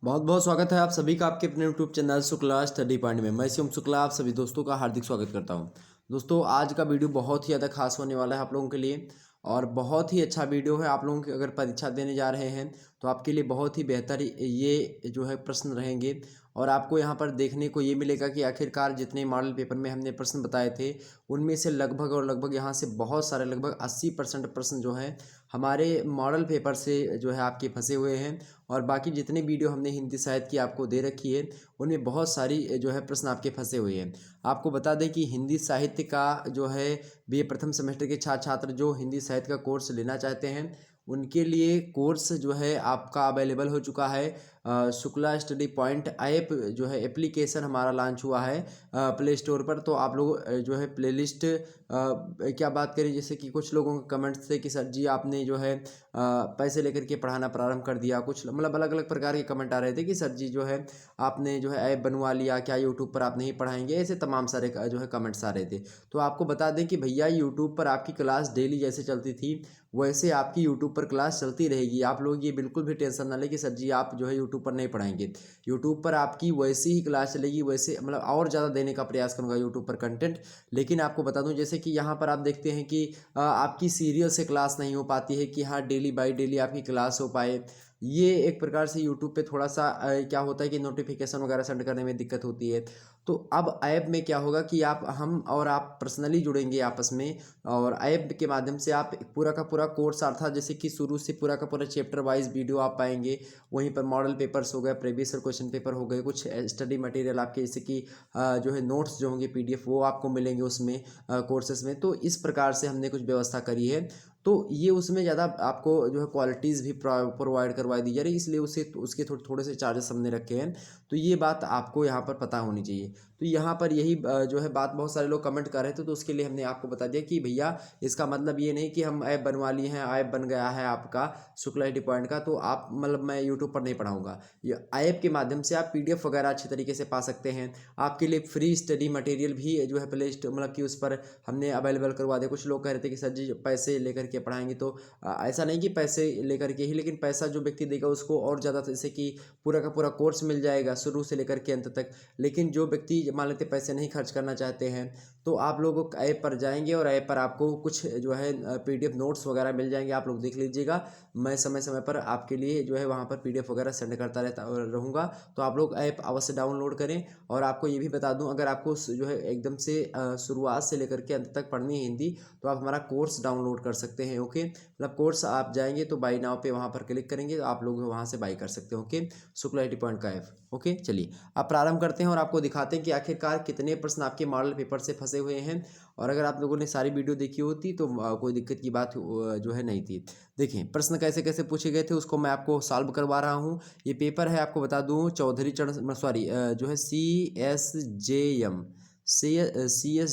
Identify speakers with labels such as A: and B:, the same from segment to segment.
A: बहुत बहुत स्वागत है आप सभी का आपके अपने YouTube channel Shukla study point में। मैं शिवम शुक्ला आप सभी दोस्तों का हार्दिक स्वागत करता हूं। दोस्तों आज का वीडियो बहुत ही ज़्यादा खास होने वाला है आप लोगों के लिए और बहुत ही अच्छा वीडियो है। आप लोगों की अगर परीक्षा देने जा रहे हैं तो आपके लिए बहुत ही बेहतर ये जो है प्रश्न रहेंगे और आपको यहाँ पर देखने को ये मिलेगा कि आखिरकार जितने मॉडल पेपर में हमने प्रश्न बताए थे उनमें से लगभग और लगभग यहाँ से बहुत सारे लगभग 80% प्रश्न जो है हमारे मॉडल पेपर से जो है आपके फंसे हुए हैं। और बाकी जितने वीडियो हमने हिंदी साहित्य की आपको दे रखी है उनमें बहुत सारी जो है प्रश्न आपके फंसे हुए हैं। आपको बता दें कि हिंदी साहित्य का जो है बीए प्रथम सेमेस्टर के छात्र जो हिंदी साहित्य का कोर्स लेना चाहते हैं उनके लिए कोर्स जो है आपका अवेलेबल हो चुका है। शुक्ला स्टडी पॉइंट ऐप जो है एप्लीकेशन हमारा लॉन्च हुआ है प्ले स्टोर पर। तो आप लोग जो है प्लेलिस्ट क्या बात करें, जैसे कि कुछ लोगों के कमेंट्स थे कि सर जी आपने जो है पैसे लेकर के पढ़ाना प्रारंभ कर दिया। कुछ मतलब अलग अलग प्रकार के कमेंट आ रहे थे कि सर जी जो है आपने जो है ऐप बनवा लिया, क्या यूट्यूब पर आप नहीं पढ़ाएंगे, ऐसे तमाम सारे जो है कमेंट्स आ रहे थे। तो आपको बता दें कि भैया यूट्यूब पर आपकी क्लास डेली जैसे चलती थी वैसे आपकी यूट्यूब पर क्लास चलती रहेगी। आप लोग ये बिल्कुल भी टेंशन ना लें कि सर जी आप जो है यूट्यूब पर नहीं पढ़ाएंगे। यूट्यूब पर आपकी वैसी ही क्लास चलेगी, वैसे मतलब और ज़्यादा देने का प्रयास करूँगा यूट्यूब पर कंटेंट। लेकिन आपको बता दूं जैसे कि यहाँ पर आप देखते हैं कि आपकी सीरियल से क्लास नहीं हो पाती है कि हाँ डेली बाई डेली आपकी क्लास हो पाए। ये एक प्रकार से यूट्यूब पे थोड़ा सा क्या होता है कि नोटिफिकेशन वगैरह सेंड करने में दिक्कत होती है। तो अब ऐप में क्या होगा कि आप हम और आप पर्सनली जुड़ेंगे आपस में और ऐप के माध्यम से आप पूरा का पूरा कोर्स अर्थात जैसे कि शुरू से पूरा का पूरा चैप्टर वाइज वीडियो आप पाएंगे। वहीं पर मॉडल पेपर्स हो गए, प्रीवियस क्वेश्चन पेपर हो गए, कुछ स्टडी मटेरियल आपके जैसे कि जो है नोट्स जो होंगे पीडीएफ वो आपको मिलेंगे उसमें कोर्सेज में। तो इस प्रकार से हमने कुछ व्यवस्था करी है। तो ये उसमें ज़्यादा आपको जो है क्वालिटीज़ भी प्रोवाइड करवाई दी जा रही है, इसलिए उसे उसके थोड़े से चार्जेस हमने रखे हैं। तो ये बात आपको यहाँ पर पता होनी चाहिए। तो यहाँ पर यही जो है बात बहुत सारे लोग कमेंट कर रहे थे तो उसके लिए हमने आपको बता दिया कि भैया इसका मतलब ये नहीं कि हम ऐप बनवा लिए हैं, ऐप बन गया है आपका शुक्ला स्टडी पॉइंट का तो आप मतलब मैं यूट्यूब पर नहीं पढ़ाऊँगा। ये ऐप के माध्यम से आप पीडीएफ वगैरह अच्छे तरीके से पा सकते हैं। आपके लिए फ्री स्टडी मटेरियल भी जो है प्ले स्टोर मतलब कि उस पर हमने अवेलेबल करवा दिया। कुछ लोग कह रहे थे कि सर जी पैसे लेकर के पढ़ाएंगे तो ऐसा नहीं कि पैसे लेकर के ही, लेकिन पैसा जो व्यक्ति देगा उसको और ज़्यादा जैसे कि पूरा का पूरा कोर्स मिल जाएगा शुरू से लेकर के अंत तक। लेकिन जो व्यक्ति मान लेते पैसे नहीं खर्च करना चाहते हैं तो आप लोग ऐप पर जाएंगे और ऐप पर आपको कुछ जो है पीडीएफ नोट्स वगैरह मिल जाएंगे, आप लोग देख लीजिएगा। मैं समय समय पर आपके लिए जो है वहाँ पर पीडीएफ वगैरह सेंड करता रहूँगा। तो आप लोग ऐप अवश्य डाउनलोड करें। और आपको ये भी बता दूं अगर आपको जो है एकदम से शुरुआत से लेकर के अंत तक पढ़नी है हिंदी तो आप हमारा कोर्स डाउनलोड कर सकते हैं। ओके, मतलब कोर्स आप जाएंगे तो बाई नाउ पे वहाँ पर क्लिक करेंगे तो आप लोग वहाँ से बाई कर सकते हैं। ओके, शुक्ला स्टडी पॉइंट का ऐप। ओके चलिए अब प्रारंभ करते हैं और आपको दिखाते हैं कि आखिरकार कितने प्रश्न आपके मॉडल पेपर से फंसे हुए हैं। और अगर आप लोगों ने सारी वीडियो देखी होती तो कोई दिक्कत की बात जो है नहीं थी। देखिए प्रश्न कैसे कैसे पूछे गए थे उसको मैं आपको सॉल्व करवा रहा हूँ। ये पेपर है आपको बता दूँ चौधरी चरण सॉरी जो है C S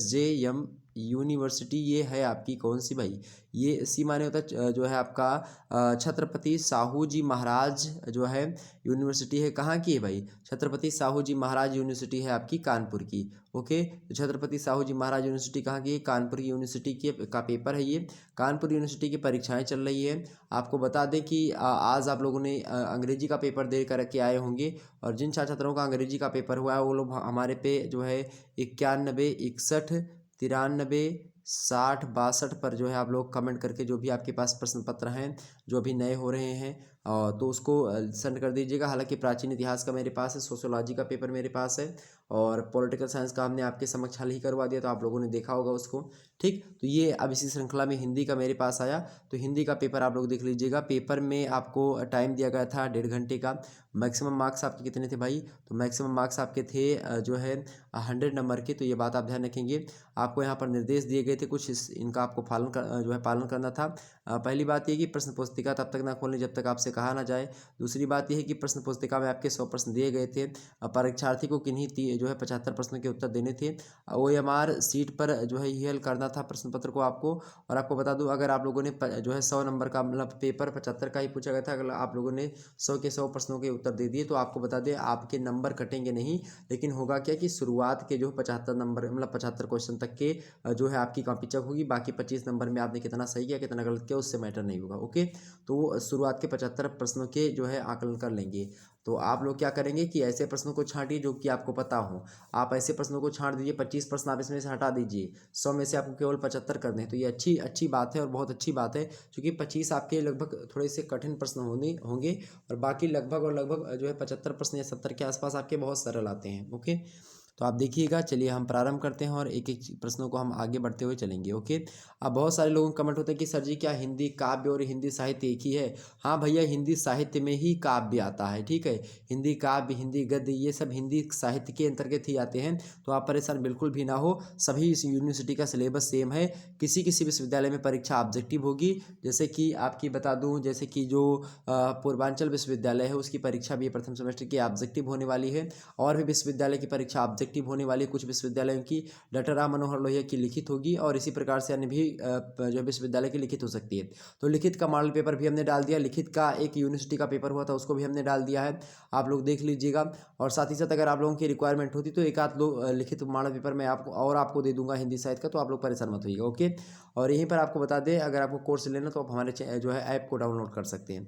A: J M university. ये है आपकी कौन सी भाई, ये सी माने होता है जो है आपका छत्रपति साहू जी महाराज जो है यूनिवर्सिटी है। कहाँ की है भाई, छत्रपति साहू जी महाराज यूनिवर्सिटी है आपकी कानपुर की। ओके, तो छत्रपति साहू जी महाराज यूनिवर्सिटी कहाँ की है, कानपुर यूनिवर्सिटी के का पेपर है ये। कानपुर यूनिवर्सिटी की परीक्षाएं चल रही है। आपको बता दें कि आज आप लोगों ने अंग्रेजी का पेपर दे करके आए होंगे और जिन छात्रों का अंग्रेजी का पेपर हुआ है वो लोग हमारे पे जो है 91 61 93 60 62 पर जो है आप लोग कमेंट करके जो भी आपके पास प्रश्न पत्र हैं जो अभी नए हो रहे हैं तो उसको सेंड कर दीजिएगा। हालांकि प्राचीन इतिहास का मेरे पास है, सोशियोलॉजी का पेपर मेरे पास है और पॉलिटिकल साइंस का हमने आपके समक्ष हल ही करवा दिया तो आप लोगों ने देखा होगा उसको। ठीक, तो ये अब इसी श्रृंखला में हिंदी का मेरे पास आया तो हिंदी का पेपर आप लोग देख लीजिएगा। पेपर में आपको टाइम दिया गया था 1.5 घंटे का। मैक्सिमम मार्क्स आपके कितने थे भाई, तो मैक्सिमम मार्क्स आपके थे जो है 100 नंबर के। तो ये बात आप ध्यान रखेंगे। आपको यहाँ पर निर्देश दिए गए थे कुछ इनका आपको जो है पालन करना था। पहली बात ये कि प्रश्न पुस्तिका तब तक ना खोलें जब तक आपसे कहा ना जाए। दूसरी बात यह है कि प्रश्न पुस्तिका में आपके 100 प्रश्न दिए गए थे। परीक्षार्थी को किन्हीं जो है 75 प्रश्नों के उत्तर देने थे। OMR सीट पर जो है ही हल करना था प्रश्न पत्र को आपको। और आपको बता दूं अगर आप लोगों ने जो है 100 नंबर का मतलब पेपर 75 का ही पूछा गया था, अगर आप लोगों ने 100 के 100 प्रश्नों के उत्तर दे दिए तो आपको बता दें आपके नंबर कटेंगे नहीं। लेकिन होगा क्या कि शुरुआत के जो 75 नंबर मतलब 75 क्वेश्चन तक के जो है आपकी कॉपी चेक होगी। बाकी 25 नंबर में आपने कितना सही किया कितना गलत किया उससे मैटर नहीं होगा। ओके, तो वो शुरुआत के 75 प्रश्नों के जो है आकलन कर लेंगे। तो आप लोग क्या करेंगे कि ऐसे प्रश्नों को छांटिए जो कि आपको पता हो। आप ऐसे प्रश्नों को छांट दीजिए, 25 प्रश्न आप इसमें से हटा दीजिए, 100 में से आपको केवल 75 करने हैं। तो ये अच्छी अच्छी बात है और बहुत अच्छी बात है, क्योंकि 25 आपके लगभग थोड़े से कठिन प्रश्न होंगे और बाकी लगभग जो है 75 प्रश्न या 70 के आसपास आपके बहुत सरल आते हैं। ओके, तो आप देखिएगा। चलिए हम प्रारंभ करते हैं और एक एक प्रश्नों को हम आगे बढ़ते हुए चलेंगे। ओके, अब बहुत सारे लोगों के कमेंट होते हैं कि सर जी क्या हिंदी काव्य और हिंदी साहित्य एक ही है? हाँ भैया, हिंदी साहित्य में ही काव्य आता है, ठीक है। हिंदी काव्य, हिंदी गद्य, ये सब हिंदी साहित्य के अंतर्गत ही आते हैं। तो आप परेशान बिल्कुल भी ना हो, सभी इस यूनिवर्सिटी का सिलेबस सेम है। किसी किसी विश्वविद्यालय में परीक्षा ऑब्जेक्टिव होगी, जैसे कि आपकी बता दूं, जैसे कि जो पूर्वांचल विश्वविद्यालय है उसकी परीक्षा भी प्रथम सेमेस्टर की ऑब्जेक्टिव होने वाली है। और भी विश्वविद्यालय की परीक्षा ऑब्जेक्टिव होने वाली है। कुछ विश्वविद्यालयों की डॉक्टर राम मनोहर लोहिया की लिखित होगी और इसी प्रकार से अन्य भी जो विश्वविद्यालय की लिखित हो सकती है। तो लिखित का मॉडल पेपर भी हमने डाल दिया, लिखित का एक यूनिवर्सिटी का पेपर हुआ था उसको भी हमने डाल दिया है, आप लोग देख लीजिएगा। और साथ ही साथ अगर आप लोगों की रिक्वायरमेंट होती तो एक आध लोग लिखित मॉडल पेपर मैं आपको दे दूंगा हिंदी साहित्य का, तो आप लोग परेशान मत होइएगा। ओके, और यहीं पर आपको बता दें, अगर आपको कोर्स लेना तो आप हमारे जो है ऐप को डाउनलोड कर सकते हैं।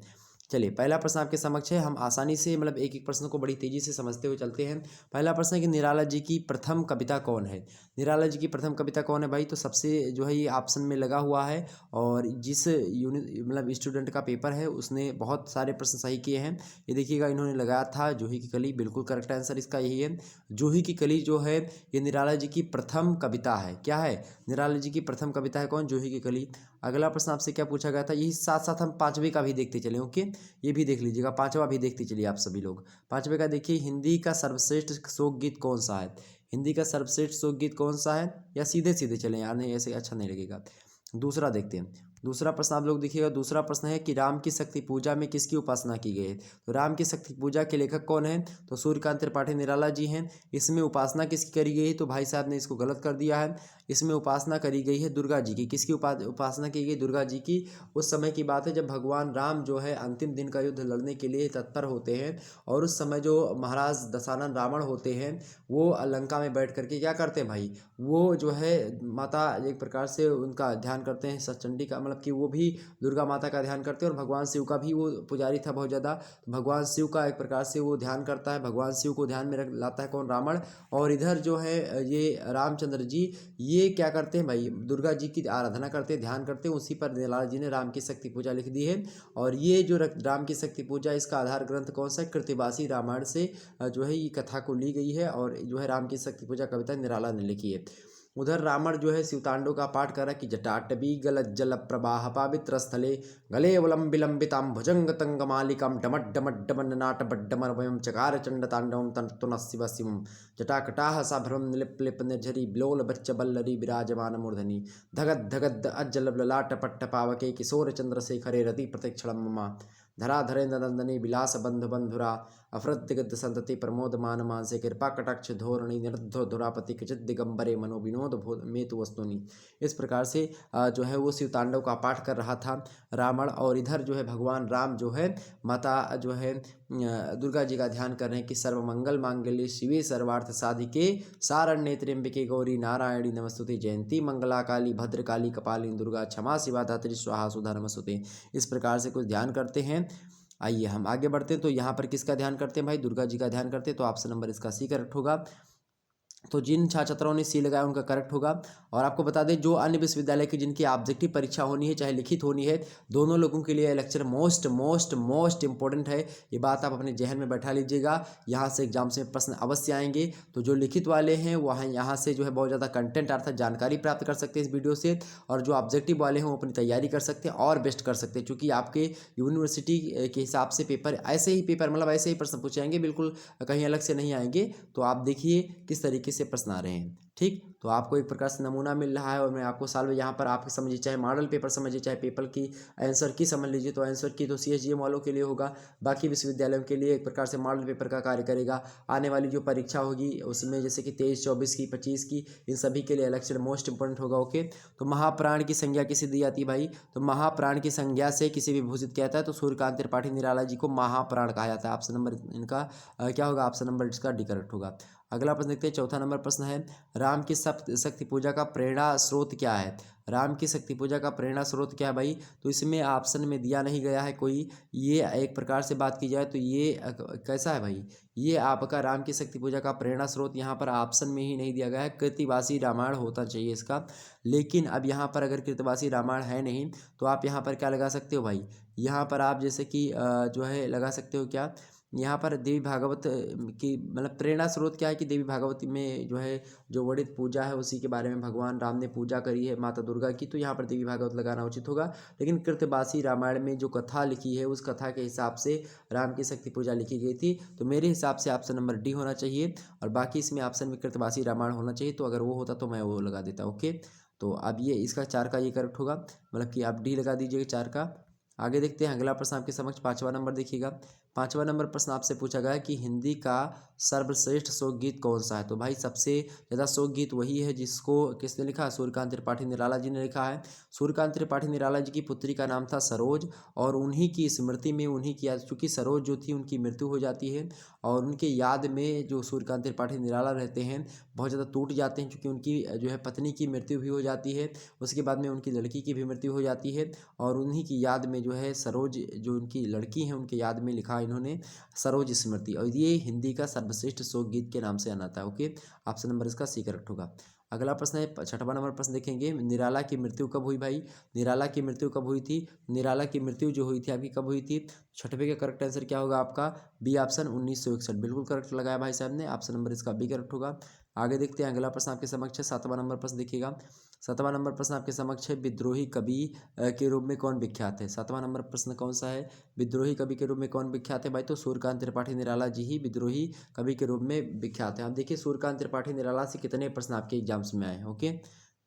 A: चलिए, पहला प्रश्न आपके समक्ष है। हम आसानी से मतलब एक एक प्रश्न को बड़ी तेजी से समझते हुए चलते हैं। पहला प्रश्न है कि निराला जी की प्रथम कविता कौन है? निराला जी की प्रथम कविता कौन है भाई? तो सबसे जो है ये ऑप्शन में लगा हुआ है, और जिस मतलब स्टूडेंट का पेपर है उसने बहुत सारे प्रश्न सही किए हैं। ये देखिएगा, इन्होंने लगाया था जूही की कली, बिल्कुल करेक्ट आंसर इसका यही है। जूही की कली जो है ये निराला जी की प्रथम कविता है। क्या है? निराला जी की प्रथम कविता है कौन? जूही की कली। अगला प्रश्न आपसे क्या पूछा गया था, यही साथ साथ हम पांचवे का भी देखते चले। ओके, ये भी देख लीजिएगा, पांचवा भी देखते चलिए आप सभी लोग। पांचवे का देखिए, हिंदी का सर्वश्रेष्ठ शोक गीत कौन सा है? हिंदी का सर्वश्रेष्ठ शोक गीत कौन सा है? या सीधे सीधे चलें यार, नहीं ऐसे अच्छा नहीं लगेगा। दूसरा देखते हैं। दूसरा प्रश्न आप लोग देखिएगा, दूसरा प्रश्न है कि राम की शक्ति पूजा में किसकी उपासना की गई है? तो राम की शक्ति पूजा के लेखक कौन है? तो सूर्यकांत त्रिपाठी निराला जी हैं। इसमें उपासना किसकी करी गई है? तो भाई साहब ने इसको गलत कर दिया है। इसमें उपासना करी गई है दुर्गा जी की। किसकी उपासना की गई? दुर्गा जी की। उस समय की बात है जब भगवान राम जो है अंतिम दिन का युद्ध लड़ने के लिए तत्पर होते हैं, और उस समय जो महाराज दशानन रावण होते हैं वो लंका में बैठ करके क्या करते हैं भाई, वो जो है माता एक प्रकार से उनका ध्यान करते हैं, सचंडी का, मतलब कि वो भी दुर्गा माता का ध्यान करते हैं, और भगवान शिव का भी वो पुजारी था बहुत ज़्यादा। तो भगवान शिव का एक प्रकार से वो ध्यान करता है, भगवान शिव को ध्यान में रख लाता है कौन? रावण। और इधर जो है ये रामचंद्र जी ये क्या करते हैं भाई, दुर्गा जी की आराधना करते हैं, ध्यान करते हैं। उसी पर निराला जी ने राम की शक्ति पूजा लिख दी है। और ये जो राम की शक्ति पूजा, इसका आधार ग्रंथ कौन सा है? कृतिवासी रामायण से जो है ये कथा को ली गई है, और जो है राम की शक्ति पूजा कविता निराला ने लिखी है। उधर रावण जो है शिवतांडव का पाठ कर रहा है कि जटाटवी गलज्जल प्रवाह पावित्र स्थले गले वलम विलंबिताम भुजंग तंग मालिकाम डमट डमट डमन नाट बड्डमर वयम चकार चंड तांडवम तन शिव शिवम जटाकटाह साभ्रम निलिप लिप निर्झरी बिलोल बच्च बल्लरी विराजमान मूर्धनि धगद धगद अज्जल ललाट पट्ट पावके किशोर चंद्रशेखरे रति प्रतिक्षणम ममा धराधरेन्द्र नंदनी विलास बंधु बंधुरा अफृद्यगद्ध संतति प्रमोद मान मानसे कृपा कटाक्ष धोरणी निरुद्ध धुरापति किचित दिगंबरे मनो विनोद मेतु वस्तुनि। इस प्रकार से जो है वो शिव तांडव का पाठ कर रहा था रावण, और इधर जो है भगवान राम जो है माता जो है दुर्गा जी का ध्यान कर रहे हैं कि सर्वमंगल मांगल्ये शिवे सर्वार्थ साधिके सारण्ये त्र्यंबके गौरी नारायणी नमस्तुते जयंती मंगला काली भद्रकाली कपालिनी दुर्गा क्षमा शिवा धात्री स्वाहा सुधा नमस्तुते। इस प्रकार से कुछ ध्यान करते हैं। आइए हम आगे बढ़ते हैं। तो यहाँ पर किसका ध्यान करते हैं भाई? दुर्गा जी का ध्यान करते हैं। तो ऑप्शन नंबर इसका सी करेक्ट होगा। तो जिन छात्र छात्राओं ने सी लगाया उनका करेक्ट होगा। और आपको बता दें, जो अन्य विश्वविद्यालय की जिनकी ऑब्जेक्टिव परीक्षा होनी है चाहे लिखित होनी है, दोनों लोगों के लिए lecture most most most important है। ये बात आप अपने जहन में बैठा लीजिएगा। यहाँ से एग्जाम से प्रश्न अवश्य आएंगे। तो जो लिखित वाले हैं वहाँ यहाँ से जो है बहुत ज़्यादा कंटेंट अर्थात जानकारी प्राप्त कर सकते हैं इस वीडियो से, और जो ऑब्जेक्टिव वाले हैं वो अपनी तैयारी कर सकते हैं और बेस्ट कर सकते हैं, क्योंकि आपके यूनिवर्सिटी के हिसाब से पेपर ऐसे ही पेपर मतलब ऐसे ही प्रश्न पूछे जाएंगे, बिल्कुल कहीं अलग से नहीं आएंगे। तो आप देखिए किस तरीके से प्रश्न आ रहे हैं। ठीक, तो आपको एक प्रकार से नमूना मिल रहा है, और मैं आपको साल में यहाँ पर आप समझिए, चाहे मॉडल पेपर समझिए चाहे पेपर की आंसर की समझ लीजिए। तो आंसर की तो CSGM वालों के लिए होगा, बाकी विश्वविद्यालयों के लिए एक प्रकार से मॉडल पेपर का कार्य करेगा। आने वाली जो परीक्षा होगी उसमें जैसे कि 23, 24 की, 25 की, इन सभी के लिए इलेक्शन मोस्ट इंपॉर्टेंट होगा। ओके, तो महाप्राण की संज्ञा किसे दी जाती है भाई? तो महाप्राण की संज्ञा से किसे विभूषित किया जाता है? तो सूर्यकांत त्रिपाठी निराला जी को महाप्राण कहा जाता है। ऑप्शन नंबर इनका क्या होगा? ऑप्शन नंबर इसका डी करेक्ट होगा। अगला प्रश्न देखते हैं। चौथा नंबर प्रश्न है, राम की शक्ति पूजा का प्रेरणा स्रोत क्या है? राम की शक्ति पूजा का प्रेरणा स्रोत क्या है भाई? तो इसमें ऑप्शन में दिया नहीं गया है कोई। ये एक प्रकार से बात की जाए तो ये कैसा है भाई? ये आपका राम की शक्ति पूजा का प्रेरणा स्रोत यहाँ पर ऑप्शन में ही नहीं दिया गया है। कृतिवासी रामायण होता चाहिए इसका। लेकिन अब यहाँ पर अगर कृतवासी रामायण है नहीं तो आप यहाँ पर क्या लगा सकते हो भाई? यहाँ पर आप जैसे कि जो है लगा सकते हो क्या, यहाँ पर देवी भागवत की मतलब प्रेरणा स्रोत क्या है कि देवी भागवत में जो है जो वर्णित पूजा है उसी के बारे में भगवान राम ने पूजा करी है माता दुर्गा की, तो यहाँ पर देवी भागवत लगाना उचित होगा। लेकिन कृतवासी रामायण में जो कथा लिखी है उस कथा के हिसाब से राम की शक्ति पूजा लिखी गई थी, तो मेरे हिसाब से ऑप्शन नंबर डी होना चाहिए। और बाकी इसमें ऑप्शन में कृतवासी रामायण होना चाहिए, तो अगर वो होता तो मैं वो लगा देता। ओके, तो अब ये इसका 4 का ये करेक्ट होगा, मतलब कि आप डी लगा दीजिएगा 4 का। आगे देखते हैं अगला प्रश्न आपके समक्ष 5वां नंबर देखिएगा। 5वां नंबर प्रश्न आपसे पूछा गया है कि हिंदी का सर्वश्रेष्ठ शोक गीत कौन सा है? तो भाई सबसे ज़्यादा शोक गीत वही है जिसको किसने लिखा है? सूर्यकांत त्रिपाठी निराला जी ने लिखा है। सूर्यकांत त्रिपाठी निराला जी की पुत्री का नाम था सरोज, और उन्हीं की स्मृति में उन्हीं की याद, चूँकि सरोज जो थी उनकी मृत्यु हो जाती है और उनके याद में जो सूर्यकांत त्रिपाठी निराला रहते हैं बहुत ज़्यादा टूट जाते हैं, क्योंकि उनकी जो है पत्नी की मृत्यु भी हो जाती है, उसके बाद में उनकी लड़की की भी मृत्यु हो जाती है, और उन्हीं की याद में जो है सरोज जो उनकी लड़की है उनके याद में लिखा इन्होंने सरोज स्मृति, और ये हिंदी का सर्वश्रेष्ठ शोक गीत के नाम से आना था। ओके, ऑप्शन नंबर इसका सी करेक्ट होगा। अगला प्रश्न है 6वां नंबर प्रश्न देखेंगे, निराला की मृत्यु कब हुई भाई? निराला की मृत्यु कब हुई थी? निराला की मृत्यु जो हुई थी आपकी कब हुई थी? 6वें का करेक्ट आंसर क्या होगा आपका? बी ऑप्शन 1961, बिल्कुल करेक्ट लगाया भाई साहब ने। ऑप्शन नंबर इसका बी करेक्ट होगा। आगे देखते हैं अगला प्रश्न आपके समक्ष है 7वां नंबर प्रश्न देखिएगा। 7वां नंबर प्रश्न आपके समक्ष है, विद्रोही कवि के रूप में कौन विख्यात है? 7वां नंबर प्रश्न कौन सा है? विद्रोही कवि के रूप में कौन विख्यात है भाई? तो सूर्यकांत त्रिपाठी निराला जी ही विद्रोही कवि के रूप में विख्यात है। आप देखिए सूर्यकांत त्रिपाठी निराला से कितने प्रश्न आपके एग्जाम्स में आए हैं। ओके,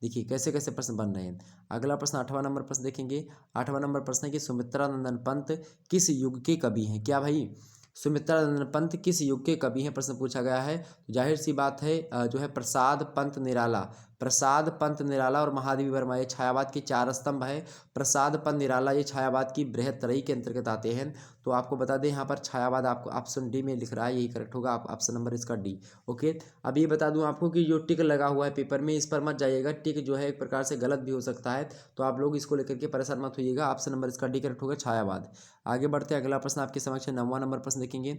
A: देखिए कैसे कैसे प्रश्न बन रहे हैं। अगला प्रश्न 8वां नंबर प्रश्न देखेंगे। 8वां नंबर प्रश्न है कि सुमित्रा नंदन पंत किस युग के कवि हैं? क्या भाई? सुमित्रा नंदन पंत किस युग के कवि हैं, प्रश्न पूछा गया है। तो जाहिर सी बात है जो है प्रसाद पंत निराला, प्रसाद पंत निराला और महादेवी वर्मा, ये छायावाद के 4 स्तंभ है। प्रसाद पंत निराला ये छायावाद की बृहत्तरई के अंतर्गत आते हैं। तो आपको बता दें यहाँ पर छायावाद आपको ऑप्शन डी में लिख रहा है, यही करेक्ट होगा, ऑप्शन नंबर इसका डी। ओके, अब ये बता दूं आपको कि जो टिक लगा हुआ है पेपर में इस पर मत जाइएगा, टिक जो है एक प्रकार से गलत भी हो सकता है, तो आप लोग इसको लेकर के परेशान मत होइएगा। ऑप्शन नंबर इसका डी करेक्ट होगा, छायावाद। आगे बढ़ते हैं, अगला प्रश्न आपके समक्ष है 9वां नंबर प्रश्न देखेंगे।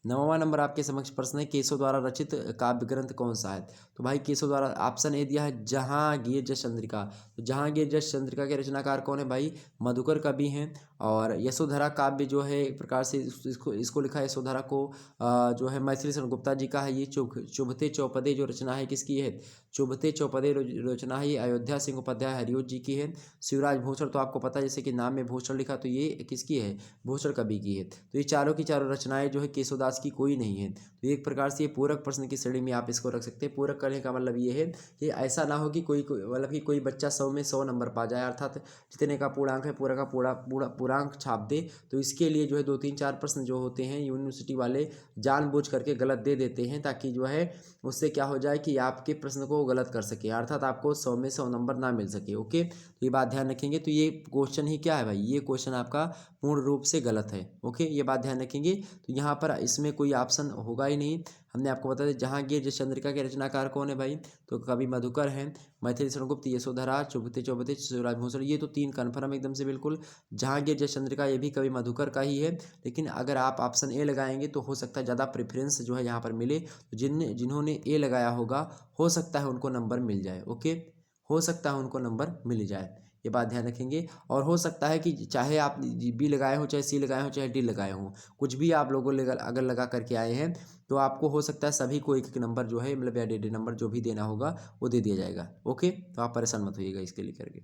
A: 9वां नंबर आपके समक्ष प्रश्न है, केशव द्वारा रचित काव्य ग्रंथ कौन सा है? तो भाई केशव द्वारा ऑप्शन ए दिया है जहांगीर जस चंद्रिका। तो जहांगीर जस चंद्रिका के रचनाकार कौन है भाई? मधुकर कवि हैं। और यशोधरा काव्य जो है एक प्रकार से इसको लिखा है यशोधरा को जो है मैथिली शरण गुप्ता जी का है। ये चुभते चौपदे जो रचना है किसकी है? चुभते चौपदे रचना है ये अयोध्या सिंह उपाध्याय हरिओत जी की है। शिवराज भूषण तो आपको पता है, जैसे कि नाम में भूषण लिखा, तो ये किसकी है? भूषण कवि की है। तो ये चारों की चारों रचनाएं जो है केशवदास की कोई नहीं है। तो एक प्रकार से ये पूरक प्रश्न की श्रेणी में आप इसको रख सकते हैं। पूरक करने का मतलब ये है कि ऐसा ना हो कि मतलब कि कोई बच्चा 100 में 100 नंबर पा जाए, अर्थात जितने का पूर्णांक है पूरा का पूर्णांक छाप दे। तो इसके लिए जो है 2-3-4 प्रश्न जो होते हैं यूनिवर्सिटी वाले जानबूझ करके गलत दे देते हैं, ताकि जो है उससे क्या हो जाए कि आपके प्रश्न को गलत कर सके, अर्थात आपको 100 में 100 नंबर ना मिल सके। ओके, तो ये बात ध्यान रखेंगे। तो ये क्वेश्चन ही क्या है भाई? ये क्वेश्चन आपका पूर्ण रूप से गलत है। ओके, ये बात ध्यान रखेंगे। तो यहाँ पर इसमें कोई ऑप्शन होगा ही नहीं। हमने आपको बता दें जहांगीर जस चंद्रिका के रचनाकार कौन है भाई? तो कवि मधुकर हैं, मैथिली शरण गुप्त, यशोधरा, चुभते चौपदे, शिवराज भूषण, ये तो 3 कन्फर्म एकदम से बिल्कुल। जहांगीर जस चंद्रिका ये भी कवि मधुकर का ही है। लेकिन अगर आप ऑप्शन ए लगाएंगे तो हो सकता है ज़्यादा प्रेफरेंस जो है यहाँ पर मिले। तो जिन्होंने ए लगाया होगा हो सकता है उनको नंबर मिल जाए। ओके, हो सकता है उनको नंबर मिल जाए, ये बात ध्यान रखेंगे। और हो सकता है कि चाहे आप बी लगाए हो, चाहे सी लगाए हो, चाहे डी लगाए हो, कुछ भी आप लोगों अगर लगा करके आए हैं तो आपको हो सकता है सभी को एक नंबर जो है मतलब या डेड नंबर जो भी देना होगा वो दे दिया जाएगा। ओके, तो आप परेशान मत होइएगा इसके लिए करके।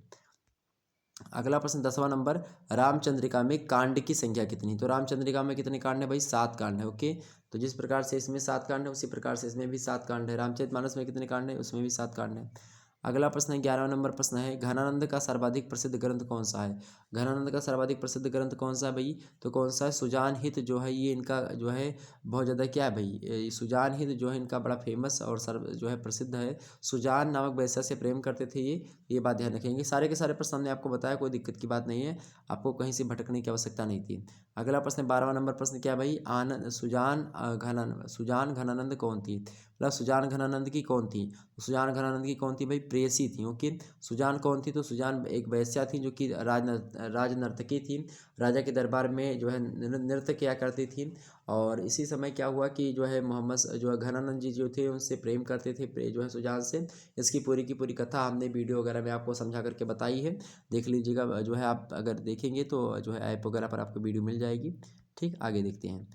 A: अगला प्रश्न 10वां नंबर, रामचंद्रिका में कांड की संख्या कितनी? तो रामचंद्रिका में कितने कांड है भाई? 7 कांड है। ओके, तो जिस प्रकार से इसमें 7 कांड है उसी प्रकार से इसमें भी 7 कांड है। रामचरितमानस में कितने कांड है? उसमें भी 7 कांड है। अगला प्रश्न है 11वां नंबर प्रश्न है, घनानंद का सर्वाधिक प्रसिद्ध ग्रंथ कौन सा है। घनानंद का सर्वाधिक प्रसिद्ध ग्रंथ कौन सा है भाई, तो कौन सा है, सुजान हित जो है ये इनका जो है बहुत ज़्यादा क्या है भाई, सुजान हित जो है इनका बड़ा फेमस और सर्व जो है प्रसिद्ध है। सुजान नामक वेश्या से प्रेम करते थे ये बात ध्यान रखेंगे। सारे के सारे प्रश्न हमने आपको बताया, कोई दिक्कत की बात नहीं है, आपको कहीं से भटकने की आवश्यकता नहीं थी। अगला प्रश्न 12वां नंबर प्रश्न क्या है भाई, आनंद सुजान घनानंद कौन थी, मतलब सुजान घनानंद की कौन थी। सुजान घनानंद की कौन थी भाई, प्रेयसी थी। ओके, सुजान कौन थी, तो सुजान एक वैश्या थी जो कि राज नर्तकी थी, राजा के दरबार में जो है नृत्य किया करती थी। और इसी समय क्या हुआ कि जो है मोहम्मद जो है घनानंद जी जो थे उनसे प्रेम करते थे जो है सुजान से। इसकी पूरी की पूरी कथा हमने वीडियो वगैरह में आपको समझा करके बताई है, देख लीजिएगा। जो है आप अगर देखेंगे तो जो है ऐप वगैरह पर आपको वीडियो मिल जाएगी। ठीक, आगे देखते हैं।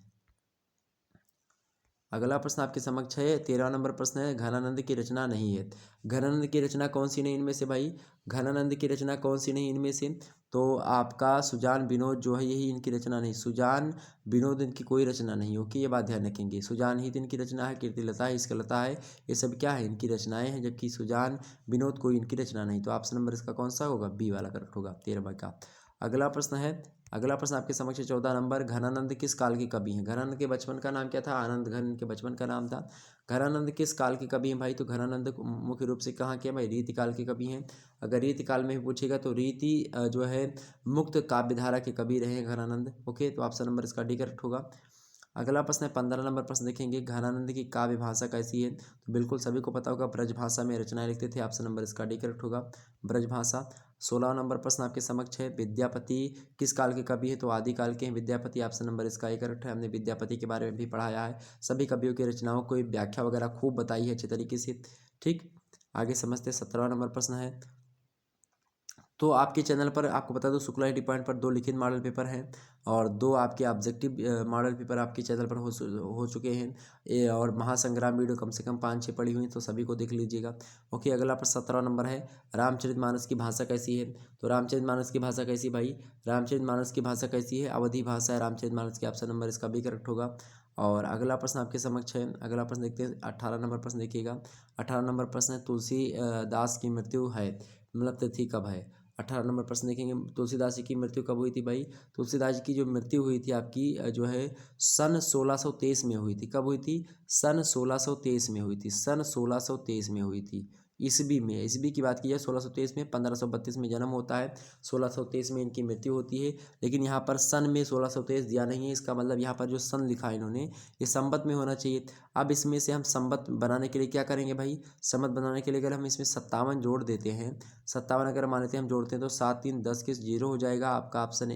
A: अगला प्रश्न आपके समक्ष है, 13वां नंबर प्रश्न है, घनानंद की रचना नहीं है। घनानंद की रचना कौन सी नहीं इनमें से भाई, घनानंद की रचना कौन सी नहीं इनमें से, तो आपका सुजान विनोद जो है यही इनकी रचना नहीं, सुजान विनोद इनकी कोई रचना नहीं। ओके, ये बात ध्यान रखेंगे। सुजान हित इनकी रचना है, कीर्तिलता है, इसकलता है, ये सब क्या है इनकी रचनाएं हैं, जबकि सुजान विनोद कोई इनकी रचना नहीं। तो ऑप्शन नंबर इसका कौन सा होगा, बी वाला करेक्ट होगा 13वां का। अगला प्रश्न है, अगला प्रश्न आपके समक्ष 14 नंबर, घनानंद किस काल के कवि हैं। घनानंद के बचपन का नाम क्या था, आनंद घन इनके बचपन का नाम था। घनानंद किस काल के कवि हैं भाई, तो घनानंद मुख्य रूप से कहाँ के भाई, रीति काल के कवि हैं। अगर रीति काल में भी पूछेगा तो रीति जो है मुक्त काव्यधारा के कवि रहे हैं घनानंद। ओके, तो ऑप्शन नंबर इसका डी करेक्ट होगा। अगला प्रश्न है 15 नंबर प्रश्न देखेंगे, घनानंद की काव्य भाषा कैसी है, तो बिल्कुल सभी को पता होगा ब्रज भाषा में रचनाएं लिखते थे, ऑप्शन नंबर इसका डी करेक्ट होगा, ब्रज भाषा। 16 नंबर प्रश्न आपके समक्ष है, विद्यापति किस काल के कवि है, तो आदि काल के हैं विद्यापति, ऑप्शन नंबर इसका ही करेक्ट है। हमने विद्यापति के बारे में भी पढ़ाया है, सभी कवियों की रचनाओं को व्याख्या वगैरह खूब बताई है अच्छे तरीके से। ठीक, आगे समझते हैं। 17वां नंबर प्रश्न है, तो आपके चैनल पर आपको बता दो शुक्ला आई पॉइंट पर 2 लिखित मॉडल पेपर हैं और 2 आपके ऑब्जेक्टिव मॉडल पेपर आपके चैनल पर हो चुके हैं। और महासंग्राम वीडियो कम से कम 5-6 पड़ी हुई, तो सभी को देख लीजिएगा। ओके, अगला प्रश्न 17वां नंबर है, रामचरितमानस की भाषा कैसी है, तो रामचरितमानस की भाषा कैसी भाई, रामचरितमानस की भाषा कैसी है, अवधि भाषा है रामचरितमानस की, ऑप्शन नंबर इसका भी करेक्ट होगा। और अगला प्रश्न आपके समक्ष है, अगला प्रश्न देखते हैं 18 नंबर प्रश्न देखिएगा। 18 नंबर प्रश्न है, तुलसी दास की मृत्यु है, मतलब तिथि कब है। 18 नंबर प्रश्न देखेंगे, तुलसीदास जी की मृत्यु कब हुई थी भाई, तुलसीदास जी की जो मृत्यु हुई थी आपकी जो है सन 1623 में हुई थी। कब हुई थी, सन 1623 में हुई थी, सन 1623 में हुई थी। ईस्वी में, ईस्वी की बात की जाए 1623 में, 1532 में जन्म होता है, 1623 में इनकी मृत्यु होती है। लेकिन यहाँ पर सन में 1623 दिया नहीं है, इसका मतलब यहाँ पर जो सन लिखा है इन्होंने ये संवत में होना चाहिए। अब इसमें से हम संवत बनाने के लिए क्या करेंगे भाई, संवत बनाने के लिए अगर हम इसमें 57 जोड़ देते हैं, 57 अगर मान लेते हैं हम जोड़ते हैं तो 7 3 10 के 0 हो जाएगा, आपका ऑप्शन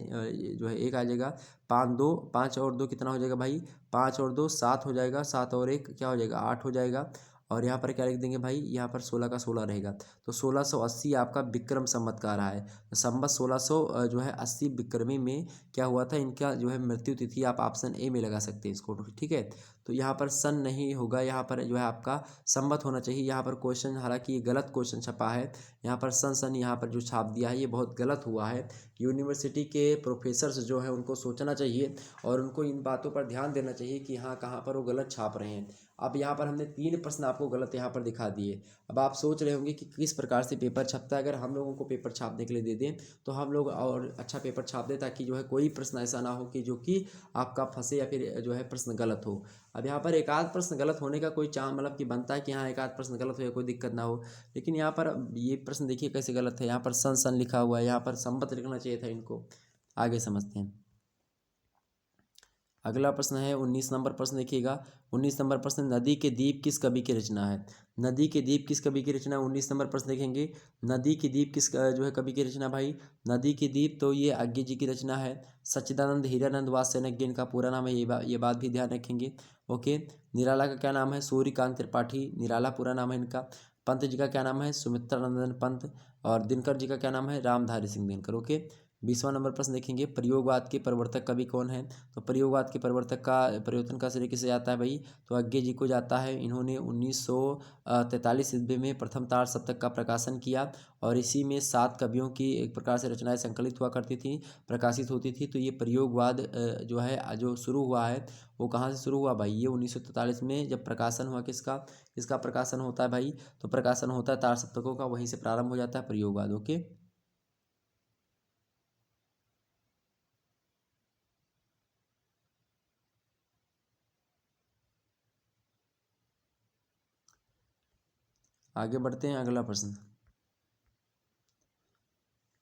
A: जो है 1 आ जाएगा। 5 और 2 कितना हो जाएगा भाई, 5 और 2 7 हो जाएगा, 7 और 1 क्या हो जाएगा 8 हो जाएगा। और यहाँ पर क्या लिख देंगे भाई, यहाँ पर 16 का 16 रहेगा, तो 1680 आपका विक्रम संवत का आ रहा है। तो संवत 1600 जो है 80 विक्रमी में क्या हुआ था, इनका जो है मृत्यु तिथि आप ऑप्शन ए में लगा सकते हैं इसको। ठीक है, तो यहाँ पर सन नहीं होगा, यहाँ पर जो है आपका संवत होना चाहिए। यहाँ पर क्वेश्चन, हालांकि ये गलत क्वेश्चन छपा है, यहाँ पर सन यहाँ पर जो छाप दिया है ये बहुत गलत हुआ है। यूनिवर्सिटी के प्रोफेसर्स जो है उनको सोचना चाहिए और उनको इन बातों पर ध्यान देना चाहिए कि हाँ कहाँ पर वो गलत छाप रहे हैं। अब यहाँ पर हमने 3 प्रश्न आपको गलत यहाँ पर दिखा दिए। अब आप सोच रहे होंगे कि किस प्रकार से पेपर छपता है। अगर हम लोगों को पेपर छापने के लिए दे दें तो हम लोग और अच्छा पेपर छाप दें, ताकि जो है कोई प्रश्न ऐसा ना हो कि जो कि आपका फंसे या फिर जो है प्रश्न गलत हो। अब यहाँ पर एक आध प्रश्न गलत होने का कोई चांस मतलब कि बनता है कि हाँ एक आध प्रश्न गलत हो या कोई दिक्कत ना हो, लेकिन यहाँ पर ये प्रश्न देखिए कैसे गलत है। यहाँ पर सन लिखा हुआ है, यहाँ पर संवत लिखना चाहिए था इनको। आगे समझते हैं। अगला प्रश्न है 19 नंबर प्रश्न देखिएगा। 19 नंबर प्रश्न, नदी के द्वीप किस कवि की रचना है। नदी के द्वीप किस कवि की रचना, 19 नंबर प्रश्न देखेंगे। नदी के द्वीप किस जो है कवि की रचना भाई, नदी के द्वीप तो ये अज्ञे जी की रचना है। सच्चिदानंद हीरानंद वात्स्ययज्ञ इनका पूरा नाम है, ये बात भी ध्यान रखेंगे। ओके, निराला का क्या नाम है, सूर्यकांत त्रिपाठी निराला पूरा नाम है इनका। पंत जी का क्या नाम है, सुमित्रानंदन पंत। और दिनकर जी का क्या नाम है, रामधारी सिंह दिनकर। ओके, 20वां नंबर प्रश्न देखेंगे, प्रयोगवाद के प्रवर्तक कवि कौन है? तो प्रयोगवाद के प्रवर्तक का परिवर्तन का श्रेय किसे जाता है भाई? तो अज्ञे जी को जाता है। इन्होंने 1943 ईस्वी में प्रथम तार सप्तक का प्रकाशन किया और इसी में 7 कवियों की एक प्रकार से रचनाएं संकलित हुआ करती थी, प्रकाशित होती थी। तो ये प्रयोगवाद जो है जो शुरू हुआ है वो कहाँ से शुरू हुआ भाई? ये 1943 में जब प्रकाशन हुआ। किसका किसका प्रकाशन होता है भाई? तो प्रकाशन होता है तार सप्तकों का, वहीं से प्रारंभ हो जाता है प्रयोगवाद। ओके, आगे बढ़ते हैं। अगला प्रश्न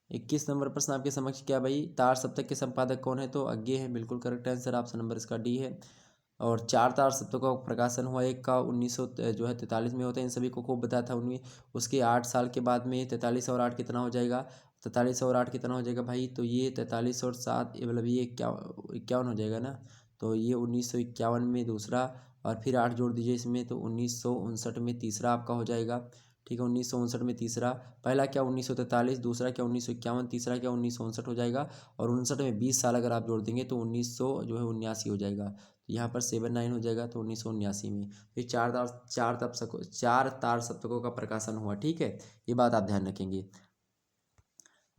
A: 21 नंबर प्रश्न आपके समक्ष क्या भाई? तार सप्तक के संपादक कौन है? तो अज्ञे हैं, बिल्कुल करेक्ट आंसर, ऑप्शन नंबर इसका डी है। और 4 तार सप्तकों का प्रकाशन हुआ, एक का 1900 जो है 43 में होता है, इन सभी को खूब बताया था उनमें। उसके 8 साल के बाद में 43 और 8 कितना हो जाएगा? 43 और 8 कितना हो जाएगा भाई? तो ये 43 और 7 मतलब ये 51 हो जाएगा ना। तो ये 1951 में दूसरा, और फिर 8 जोड़ दीजिए इसमें, तो 1959 में तीसरा आपका हो जाएगा। ठीक है, 1959 में तीसरा। पहला क्या 1943, दूसरा क्या 1951, तीसरा क्या 1959 हो जाएगा। और 59 में 20 साल अगर आप जोड़ देंगे तो 1900 जो है 79 हो जाएगा। तो यहाँ पर 79 हो जाएगा, तो 1979 में। फिर चार तार सप्तकों का प्रकाशन हुआ। ठीक है, ये बात आप ध्यान रखेंगे।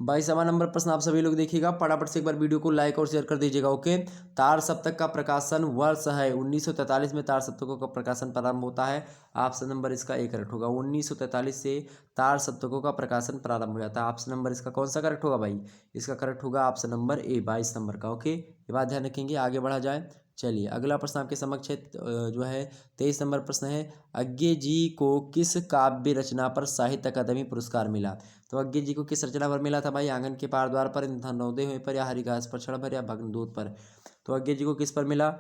A: 22वां नंबर प्रश्न आप सभी लोग देखिएगा, फटाफट से एक बार वीडियो को लाइक और शेयर कर दीजिएगा। ओके, तार सप्तक का प्रकाशन वर्ष है 1943 में तार सप्तकों का प्रकाशन प्रारंभ होता है। ऑप्शन नंबर इसका ए करेक्ट होगा। 1943 से तार सप्तकों का प्रकाशन प्रारंभ हो जाता है। ऑप्शन नंबर इसका कौन सा करेक्ट होगा भाई? इसका करेक्ट होगा ऑप्शन नंबर ए, 22 नंबर का। ओके, ये बात ध्यान रखेंगे। आगे बढ़ा जाए, चलिए अगला प्रश्न आपके समक्ष है, जो है 23 नंबर प्रश्न है, अज्ञे जी को किस काव्य रचना पर साहित्य अकादमी पुरस्कार मिला? तो अज्ञे जी को किस रचना पर मिला था भाई? आंगन के पार द्वार पर, नवोदय हुए पर, या हरिघास पर क्षण भर, या भग्नदूत पर? तो अज्ञे जी को किस पर मिला?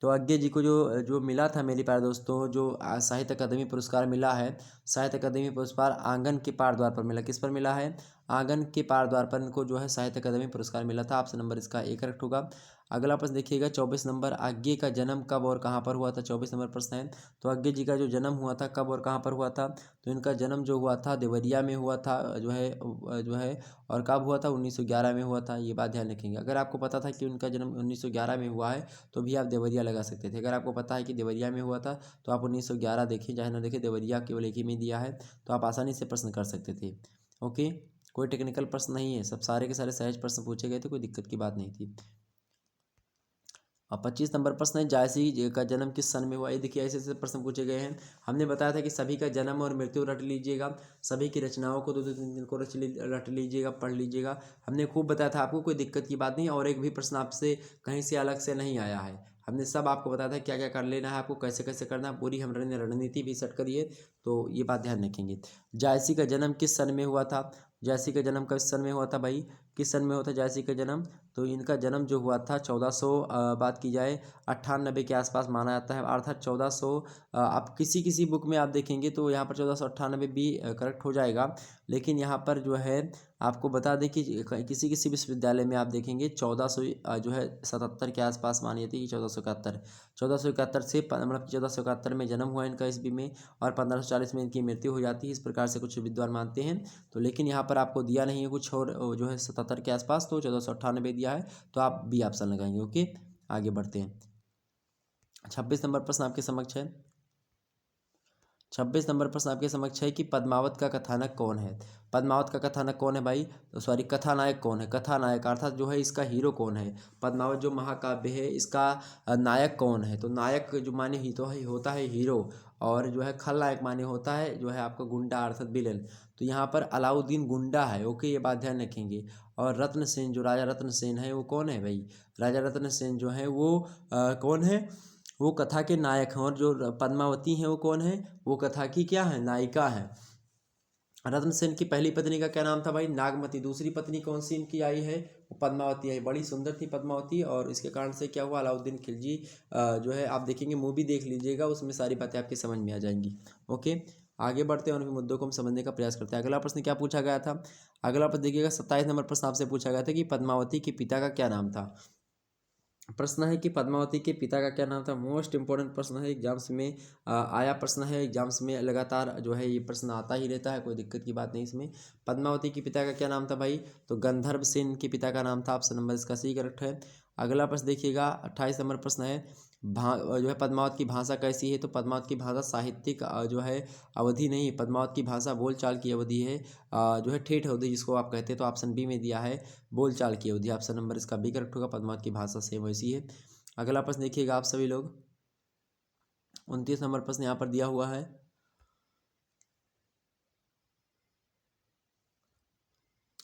A: तो अज्ञे जी को जो जो मिला था मेरे प्यारे दोस्तों, जो साहित्य अकादमी पुरस्कार मिला है, साहित्य अकादमी पुरस्कार आंगन के पार द्वार पर मिला। किस पर मिला है? आंगन के पार द्वार पर इनको जो है साहित्य अकादमी पुरस्कार मिला था। ऑप्शन नंबर इसका ए करेक्ट होगा। अगला प्रश्न देखिएगा 24 नंबर, अज्ञे का जन्म कब और कहाँ पर हुआ था? 24 नंबर प्रश्न है। तो अज्ञे जी का जो जन्म हुआ था कब और कहाँ पर हुआ था? तो इनका जन्म जो हुआ था देवरिया में हुआ था, जो है और कब हुआ था? 1911 में हुआ था। ये बात ध्यान रखेंगे। अगर आपको पता था कि उनका जन्म 1911 में हुआ है तो भी आप देवरिया लगा सकते थे। अगर आपको पता है कि देवरिया में हुआ था तो आप 1911 देखें, चाहे ना देखें, देवरिया केवल एक ही में दिया है, तो आप आसानी से प्रश्न कर सकते थे। ओके, कोई टेक्निकल प्रश्न नहीं है, सब सारे के सारे सहज प्रश्न पूछे गए थे, कोई दिक्कत की बात नहीं थी। और 25 नंबर प्रश्न है, जायसी का जन्म किस सन में हुआ? ये देखिए ऐसे ऐसे प्रश्न पूछे गए हैं। हमने बताया था कि सभी का जन्म और मृत्यु रट लीजिएगा, सभी की रचनाओं को 2-2 3 दिन को रट लीजिएगा, पढ़ लीजिएगा। हमने खूब बताया था आपको, कोई दिक्कत की बात नहीं। और एक भी प्रश्न आपसे कहीं से अलग से नहीं आया है। हमने सब आपको बताया था क्या क्या कर लेना है, आपको कैसे कैसे करना है, पूरी हमने रणनीति भी सेट करी है। तो ये बात ध्यान रखेंगे। जायसी का जन्म किस सन में हुआ था? जायसी का जन्म किस सन में हुआ था भाई? किस सन में हुआ था जायसी का जन्म? तो इनका जन्म जो हुआ था 1400, बात की जाए 98 के आसपास माना जाता है, अर्थात 1400। आप किसी किसी बुक में आप देखेंगे तो यहाँ पर 1498 भी करेक्ट हो जाएगा। लेकिन यहाँ पर जो है आपको बता दें कि किसी किसी विश्वविद्यालय में आप देखेंगे 1400 जो है 77 के आसपास मानी जाती है कि 1471, 1471 से मतलब 1471 में जन्म हुआ इनका ईस्वी में, और 1540 में इनकी मृत्यु हो जाती है, इस प्रकार से कुछ विद्वान मानते हैं। तो लेकिन यहाँ पर आपको दिया नहीं है कुछ और, जो है 77 के आसपास, तो 1498 दिया है, तो आप बी ऑप्शन लगाएंगे। ओके, आगे बढ़ते हैं। 26 नंबर प्रश्न आपके समक्ष है। 26 नंबर प्रश्न आपके समक्ष है कि पद्मावत का कथानक कौन है? पद्मावत का कथानक कौन है भाई? तो सॉरी, कथानायक कौन है? कथानायक अर्थात जो है इसका हीरो कौन है? पद्मावत जो महाकाव्य है इसका नायक कौन है? तो नायक जो माने ही तो है होता है हीरो, और जो है खलनायक माने होता है जो है आपका गुंडा अर्थात विलेन। तो यहाँ पर अलाउद्दीन गुंडा है। ओके, ये बात ध्यान रखेंगे। और रत्न सेन, जो राजा रत्न सेन है वो कौन है भाई? राजा रत्न सेन जो है वो कौन है? वो कथा के नायक हैं। और जो पद्मावती हैं वो कौन है? वो कथा की क्या है? नायिका है। रत्न सेन की पहली पत्नी का क्या नाम था भाई? नागमती। दूसरी पत्नी कौन सी इनकी आई है? वो पद्मावती आई, बड़ी सुंदर थी पद्मावती। और इसके कारण से क्या हुआ, अलाउद्दीन खिलजी जो है आप देखेंगे, मूवी देख लीजिएगा, उसमें सारी बातें आपकी समझ में आ जाएंगी। ओके, आगे बढ़ते हैं और मुद्दों को हम समझने का प्रयास करते हैं। अगला प्रश्न क्या पूछा गया था? अगला प्रश्न देखिएगा, 27 नंबर प्रश्न आपसे पूछा गया था कि पद्मावती के पिता का क्या नाम था? प्रश्न है कि पद्मावती के पिता का क्या नाम था। मोस्ट इंपॉर्टेंट प्रश्न है, एग्जाम्स में आया प्रश्न है, एग्जाम्स में लगातार जो है ये प्रश्न आता ही रहता है, कोई दिक्कत की बात नहीं इसमें। पद्मावती के पिता का क्या नाम था भाई, तो गंधर्व सेन के पिता का नाम था। ऑप्शन नंबर इसका सी करेक्ट है। अगला प्रश्न देखिएगा, 28 नंबर प्रश्न है, जो है पद्मावत की भाषा कैसी है, तो पद्मावत की भाषा साहित्यिक जो है अवधि नहीं, पद्मावत की भाषा बोलचाल की अवधि है, जो है ठेठ अवधि जिसको आप कहते हैं। तो ऑप्शन बी में दिया है बोलचाल की अवधि, ऑप्शन नंबर इसका बी करेक्ट होगा। पद्मावत की भाषा सेम वैसी है। अगला प्रश्न देखिएगा आप सभी लोग, 29 नंबर प्रश्न यहाँ पर दिया हुआ है।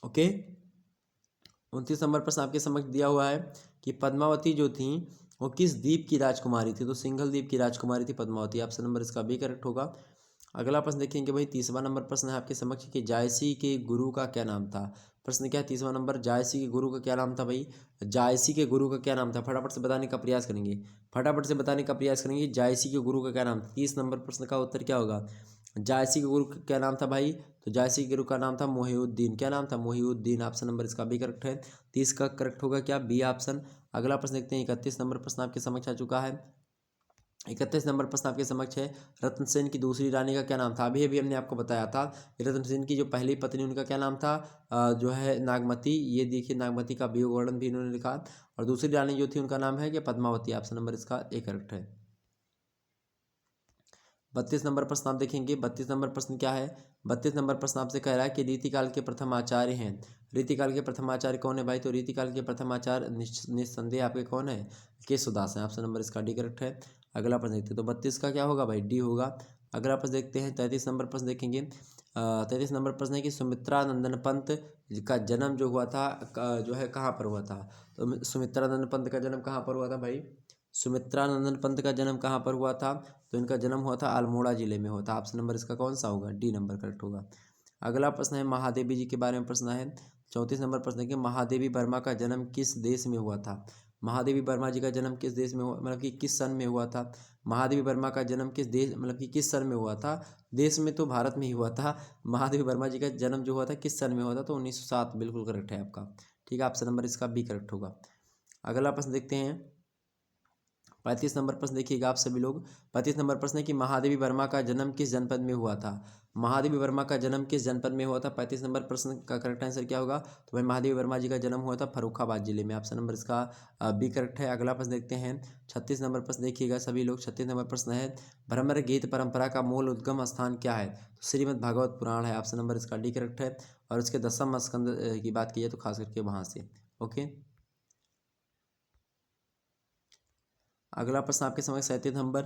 A: ओके, 29 नंबर प्रश्न आपके समक्ष दिया हुआ है कि पद्मावती जो थी वो किस द्वीप की राजकुमारी थी, तो सिंघल द्वीप की राजकुमारी थी पद्मावती, ऑप्शन नंबर इसका बी करेक्ट होगा। अगला प्रश्न देखेंगे भाई, 30वां नंबर प्रश्न है आपके समक्ष कि जायसी के गुरु का क्या नाम था। प्रश्न क्या है 30वां नंबर, जायसी के गुरु का क्या नाम था भाई, जायसी के गुरु का क्या नाम था, फटाफट से बताने का प्रयास करेंगे, फटाफट से बताने का प्रयास करेंगे, जायसी के गुरु का क्या नाम था। 30 नंबर प्रश्न का उत्तर क्या होगा, जायसी के गुरु का क्या नाम था भाई, तो जायसी के गुरु का नाम था मोहिउद्दीन, क्या नाम था, मोहिउद्दीन, ऑप्शन नंबर इसका बी करेक्ट है। 30 का करेक्ट होगा क्या, बी ऑप्शन। अगला प्रश्न देखते हैं, 31 नंबर प्रश्न आपके समक्ष आ चुका है। 31 नंबर प्रश्न आपके समक्ष है, रत्नसेन की दूसरी रानी का क्या नाम था। अभी अभी हमने आपको बताया था, रत्नसेन की जो पहली पत्नी उनका क्या नाम था, जो है नागमती, ये देखिए नागमती का वियोग वर्णन भी इन्होंने लिखा। और दूसरी रानी जो थी उनका नाम है कि पद्मावती, ऑप्शन नंबर इसका ए करेक्ट है। 32 नंबर प्रश्न आप देखेंगे, 32 नंबर प्रश्न क्या है, 32 नंबर प्रश्न आपसे कह रहा है कि रीतिकाल के प्रथम आचार्य हैं। रीतिकाल के प्रथम आचार्य कौन है भाई, तो रीतिकाल के प्रथम आचार्य निस्संदेह आपके कौन है, केशवदास हैं, ऑप्शन नंबर इसका डी करेक्ट है। अगला प्रश्न देखते हैं, तो 32 का क्या होगा भाई, डी होगा। अगला प्रश्न देखते हैं, 33 नंबर प्रश्न देखेंगे। 33 नंबर प्रश्न है कि सुमित्रा नंदन पंत का जन्म जो हुआ था जो है कहाँ पर हुआ था, तो सुमित्रा नंदन पंत का जन्म कहाँ पर हुआ था भाई, सुमित्रा नंदन पंत का जन्म कहाँ पर हुआ था, तो इनका जन्म हुआ था अल्मोड़ा जिले में हुआ था, ऑप्शन नंबर इसका कौन सा होगा, डी नंबर करेक्ट होगा। अगला प्रश्न है महादेवी जी के बारे में प्रश्न है। 34 नंबर प्रश्न है कि महादेवी वर्मा का जन्म किस देश में हुआ था। महादेवी वर्मा जी का जन्म किस देश में हुआ, मतलब कि किस सन में हुआ था। महादेवी वर्मा का जन्म किस देश, मतलब कि किस सन में हुआ था, देश में तो भारत में ही हुआ था। महादेवी वर्मा जी का जन्म जो हुआ था किस सन में हुआ था, तो 1907 बिल्कुल करेक्ट है आपका, ठीक है, ऑप्शन नंबर इसका बी करेक्ट होगा। अगला प्रश्न देखते हैं, 35 नंबर प्रश्न देखिएगा आप सभी लोग। 35 नंबर प्रश्न है कि महादेवी वर्मा का जन्म किस जनपद में हुआ था। महादेवी वर्मा का जन्म किस जनपद में हुआ था, 35 नंबर प्रश्न का करेक्ट आंसर क्या होगा, तो भाई महादेवी वर्मा जी का जन्म हुआ था फर्रुखाबाद जिले में, ऑप्शन नंबर इसका बी करेक्ट है। अगला प्रश्न देखते हैं, 36 नंबर प्रश्न देखिएगा सभी लोग। 36 नंबर प्रश्न है, भ्रमर गीत परंपरा का मूल उद्गम स्थान क्या है, तो श्रीमद् भागवत पुराण है, ऑप्शन नंबर इसका डी करेक्ट है। और इसके 10वें स्कंद की बात की जाए तो खास करके वहाँ से। ओके, अगला प्रश्न आपके समझ 37 नंबर,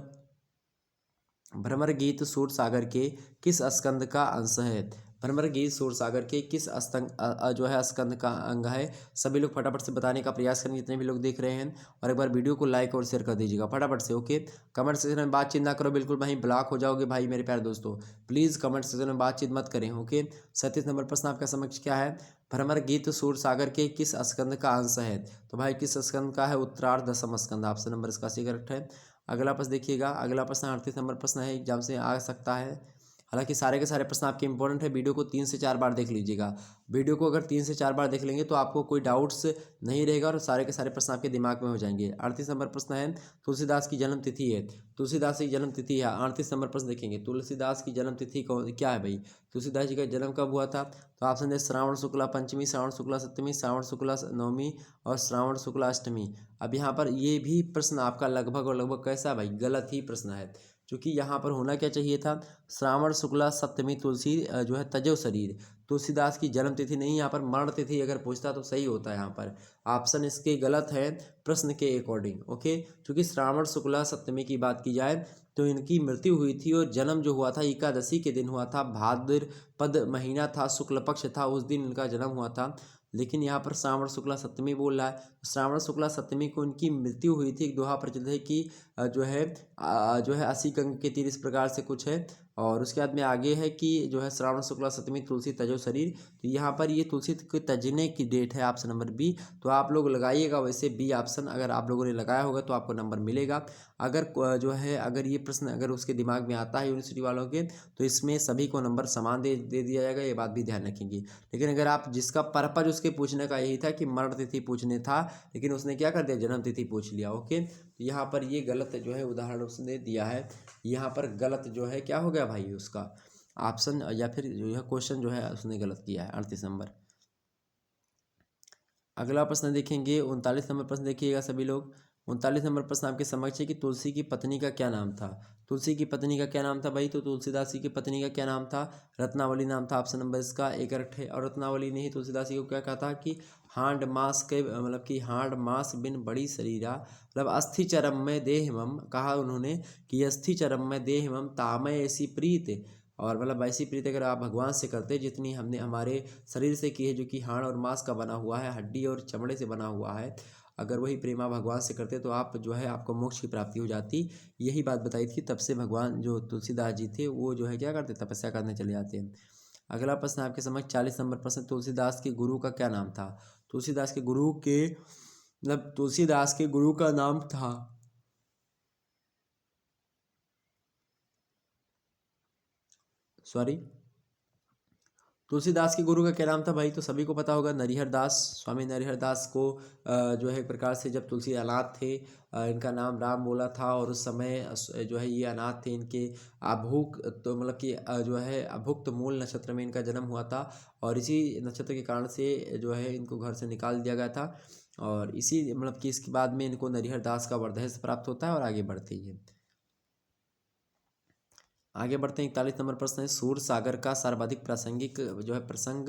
A: भ्रमर गीत सूर सागर के किस स्कंद का अंश है। भ्रमर गीत सूर सागर के किस जो है स्कंद का अंग है। सभी लोग फटाफट से बताने का प्रयास करें जितने भी लोग देख रहे हैं, और एक बार वीडियो को लाइक और शेयर कर दीजिएगा फटाफट से। ओके, कमेंट सेक्शन में बातचीत ना करो, बिल्कुल वहीं ब्लॉक हो जाओगे भाई मेरे प्यारे दोस्तों, प्लीज़ कमेंट सेक्शन में बातचीत मत करें। ओके, 37 नंबर प्रश्न आपका समक्ष क्या है, भ्रमर गीत सूर सागर के किस स्कंद का अंश है, तो भाई किस स्कंद का है, उत्तरार्ध 10वां स्कंद, ऑप्शन नंबर इसका सी करेक्ट है। अगला प्रश्न देखिएगा, अगला प्रश्न 38 नंबर प्रश्न है, एग्जाम से आ सकता है। हालांकि सारे के सारे प्रश्न आपके इंपॉर्टेंट है, वीडियो को 3 से 4 बार देख लीजिएगा। वीडियो को अगर 3 से 4 बार देख लेंगे तो आपको कोई डाउट्स नहीं रहेगा और सारे के सारे प्रश्न आपके दिमाग में हो जाएंगे। 38 नंबर प्रश्न है, तुलसीदास की जन्म तिथि है। तुलसीदास की जन्म तिथि है, 38 नंबर प्रश्न देखेंगे, तुलसीदास की जन्म तिथि कौन क्या है भाई, तुलसीदास जी का जन्म कब हुआ था, तो ऑप्शन है श्रावण शुक्ला पंचमी, श्रावण शुक्ला सप्तमी, श्रावण शुक्ला नवमी और श्रावण शुक्ला अष्टमी। अब यहाँ पर ये भी प्रश्न आपका लगभग और लगभग कैसा भाई, गलत ही प्रश्न है, क्योंकि यहाँ पर होना क्या चाहिए था, श्रावण शुक्ला सप्तमी तुलसी जो है तजो शरीर, तुलसीदास की जन्म तिथि नहीं, यहाँ पर मरण तिथि अगर पूछता तो सही होता है। यहाँ पर ऑप्शन इसके गलत है प्रश्न के अकॉर्डिंग। ओके, क्योंकि श्रावण शुक्ला सप्तमी की बात की जाए तो इनकी मृत्यु हुई थी और जन्म जो हुआ था एकादशी के दिन हुआ था, भाद्रपद महीना था, शुक्ल पक्ष था, उस दिन इनका जन्म हुआ था। लेकिन यहाँ पर श्रावण शुक्ला सप्तमी बोल रहा है, श्रावण शुक्ला सप्तमी को इनकी मृत्यु हुई थी। एक दोहा प्रचलित है कि जो है जो है 80 अंक के तीर इस प्रकार से कुछ है। और उसके बाद में आगे है कि जो है श्रावण शुक्ला सप्तमी तुलसी तजो शरीर, तो यहाँ पर ये तुलसी के तजने की डेट है ऑप्शन नंबर बी। तो आप लोग लगाइएगा वैसे बी ऑप्शन, अगर आप लोगों ने लगाया होगा तो आपको नंबर मिलेगा। अगर जो है अगर ये प्रश्न अगर उसके दिमाग में आता है यूनिवर्सिटी वालों के, तो इसमें सभी को नंबर समान दे दिया जाएगा, ये बात भी ध्यान रखेंगे। लेकिन अगर आप जिसका पर्पज उसके पूछने का यही था कि मरण तिथि पूछने था, लेकिन उसने क्या कर दिया, जन्म तिथि पूछ लिया। ओके, तो यहाँ पर ये गलत जो है उदाहरण उसने दिया है, यहाँ पर गलत जो है क्या हो गया भाई, उसका ऑप्शन या फिर जो है क्वेश्चन जो है उसने गलत किया है। 38 नंबर। अगला प्रश्न देखेंगे 39 नंबर प्रश्न देखिएगा सभी लोग। 39 नंबर प्रश्न आपके समक्ष है कि तुलसी की पत्नी का क्या नाम था। तुलसी की पत्नी का क्या नाम था भाई, तो तुलसीदास जी की पत्नी का क्या नाम था, रत्नावली नाम था। ऑप्शन नंबर इसका एक करेक्ट है। और रत्नावली ने ही तुलसीदास जी को क्या कहा था कि हांड मास के मतलब कि हांड मास बिन बड़ी शरीरा, मतलब अस्थि चरम में देह मम, कहा उन्होंने कि अस्थि चरम में देह मम तामय ऐसी प्रीत। और मतलब ऐसी प्रीति अगर आप भगवान से करते जितनी हमने हमारे शरीर से की है, जो कि हाड़ और मांस का बना हुआ है, हड्डी और चमड़े से बना हुआ है, अगर वही प्रेम आप भगवान से करते तो आप जो है आपको मोक्ष की प्राप्ति हो जाती। यही बात बताई थी, तब से भगवान जो तुलसीदास जी थे वो जो है क्या करते, तपस्या करने चले जाते हैं। अगला प्रश्न आपके समझ 40 नंबर प्रश्न, तुलसीदास के गुरु का क्या नाम था। तुलसीदास के गुरु के मतलब तुलसीदास के गुरु का नाम था, सॉरी, तुलसीदास के गुरु का क्या नाम था भाई, तो सभी को पता होगा, नरिहर दास। स्वामी नरिहर दास को जो है एक प्रकार से जब तुलसी अनाथ थे, इनका नाम राम बोला था, और उस समय जो है ये अनाथ थे, इनके अभुक तो मतलब कि जो है अभुक्त मूल नक्षत्र में इनका जन्म हुआ था, और इसी नक्षत्र के कारण से जो है इनको घर से निकाल दिया गया था। और इसी मतलब कि इसके बाद में इनको नरिहर दास का वरदहस्त प्राप्त होता है और आगे बढ़ते ही है। आगे बढ़ते हैं 41 नंबर प्रश्न है, सूर सागर का सर्वाधिक प्रासंगिक जो है प्रसंग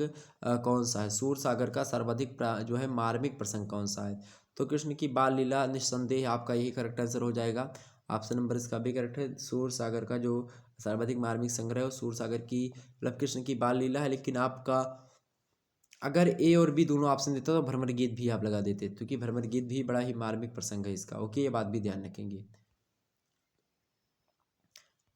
A: कौन सा है। सूर सागर का सर्वाधिक जो है मार्मिक प्रसंग कौन सा है, तो कृष्ण की बाल लीला निस्संदेह आपका यही करेक्ट आंसर हो जाएगा। ऑप्शन नंबर इसका भी करेक्ट है। सूर सागर का जो सर्वाधिक मार्मिक संग्रह है वो सूर सागर की मतलब कृष्ण की बाल लीला है। लेकिन आपका अगर ए और बी दोनों ऑप्शन देता तो भ्रमर गीत भी आप लगा देते, क्योंकि भ्रमर गीत भी बड़ा ही मार्मिक प्रसंग है इसका। ओके, ये बात भी ध्यान रखेंगे।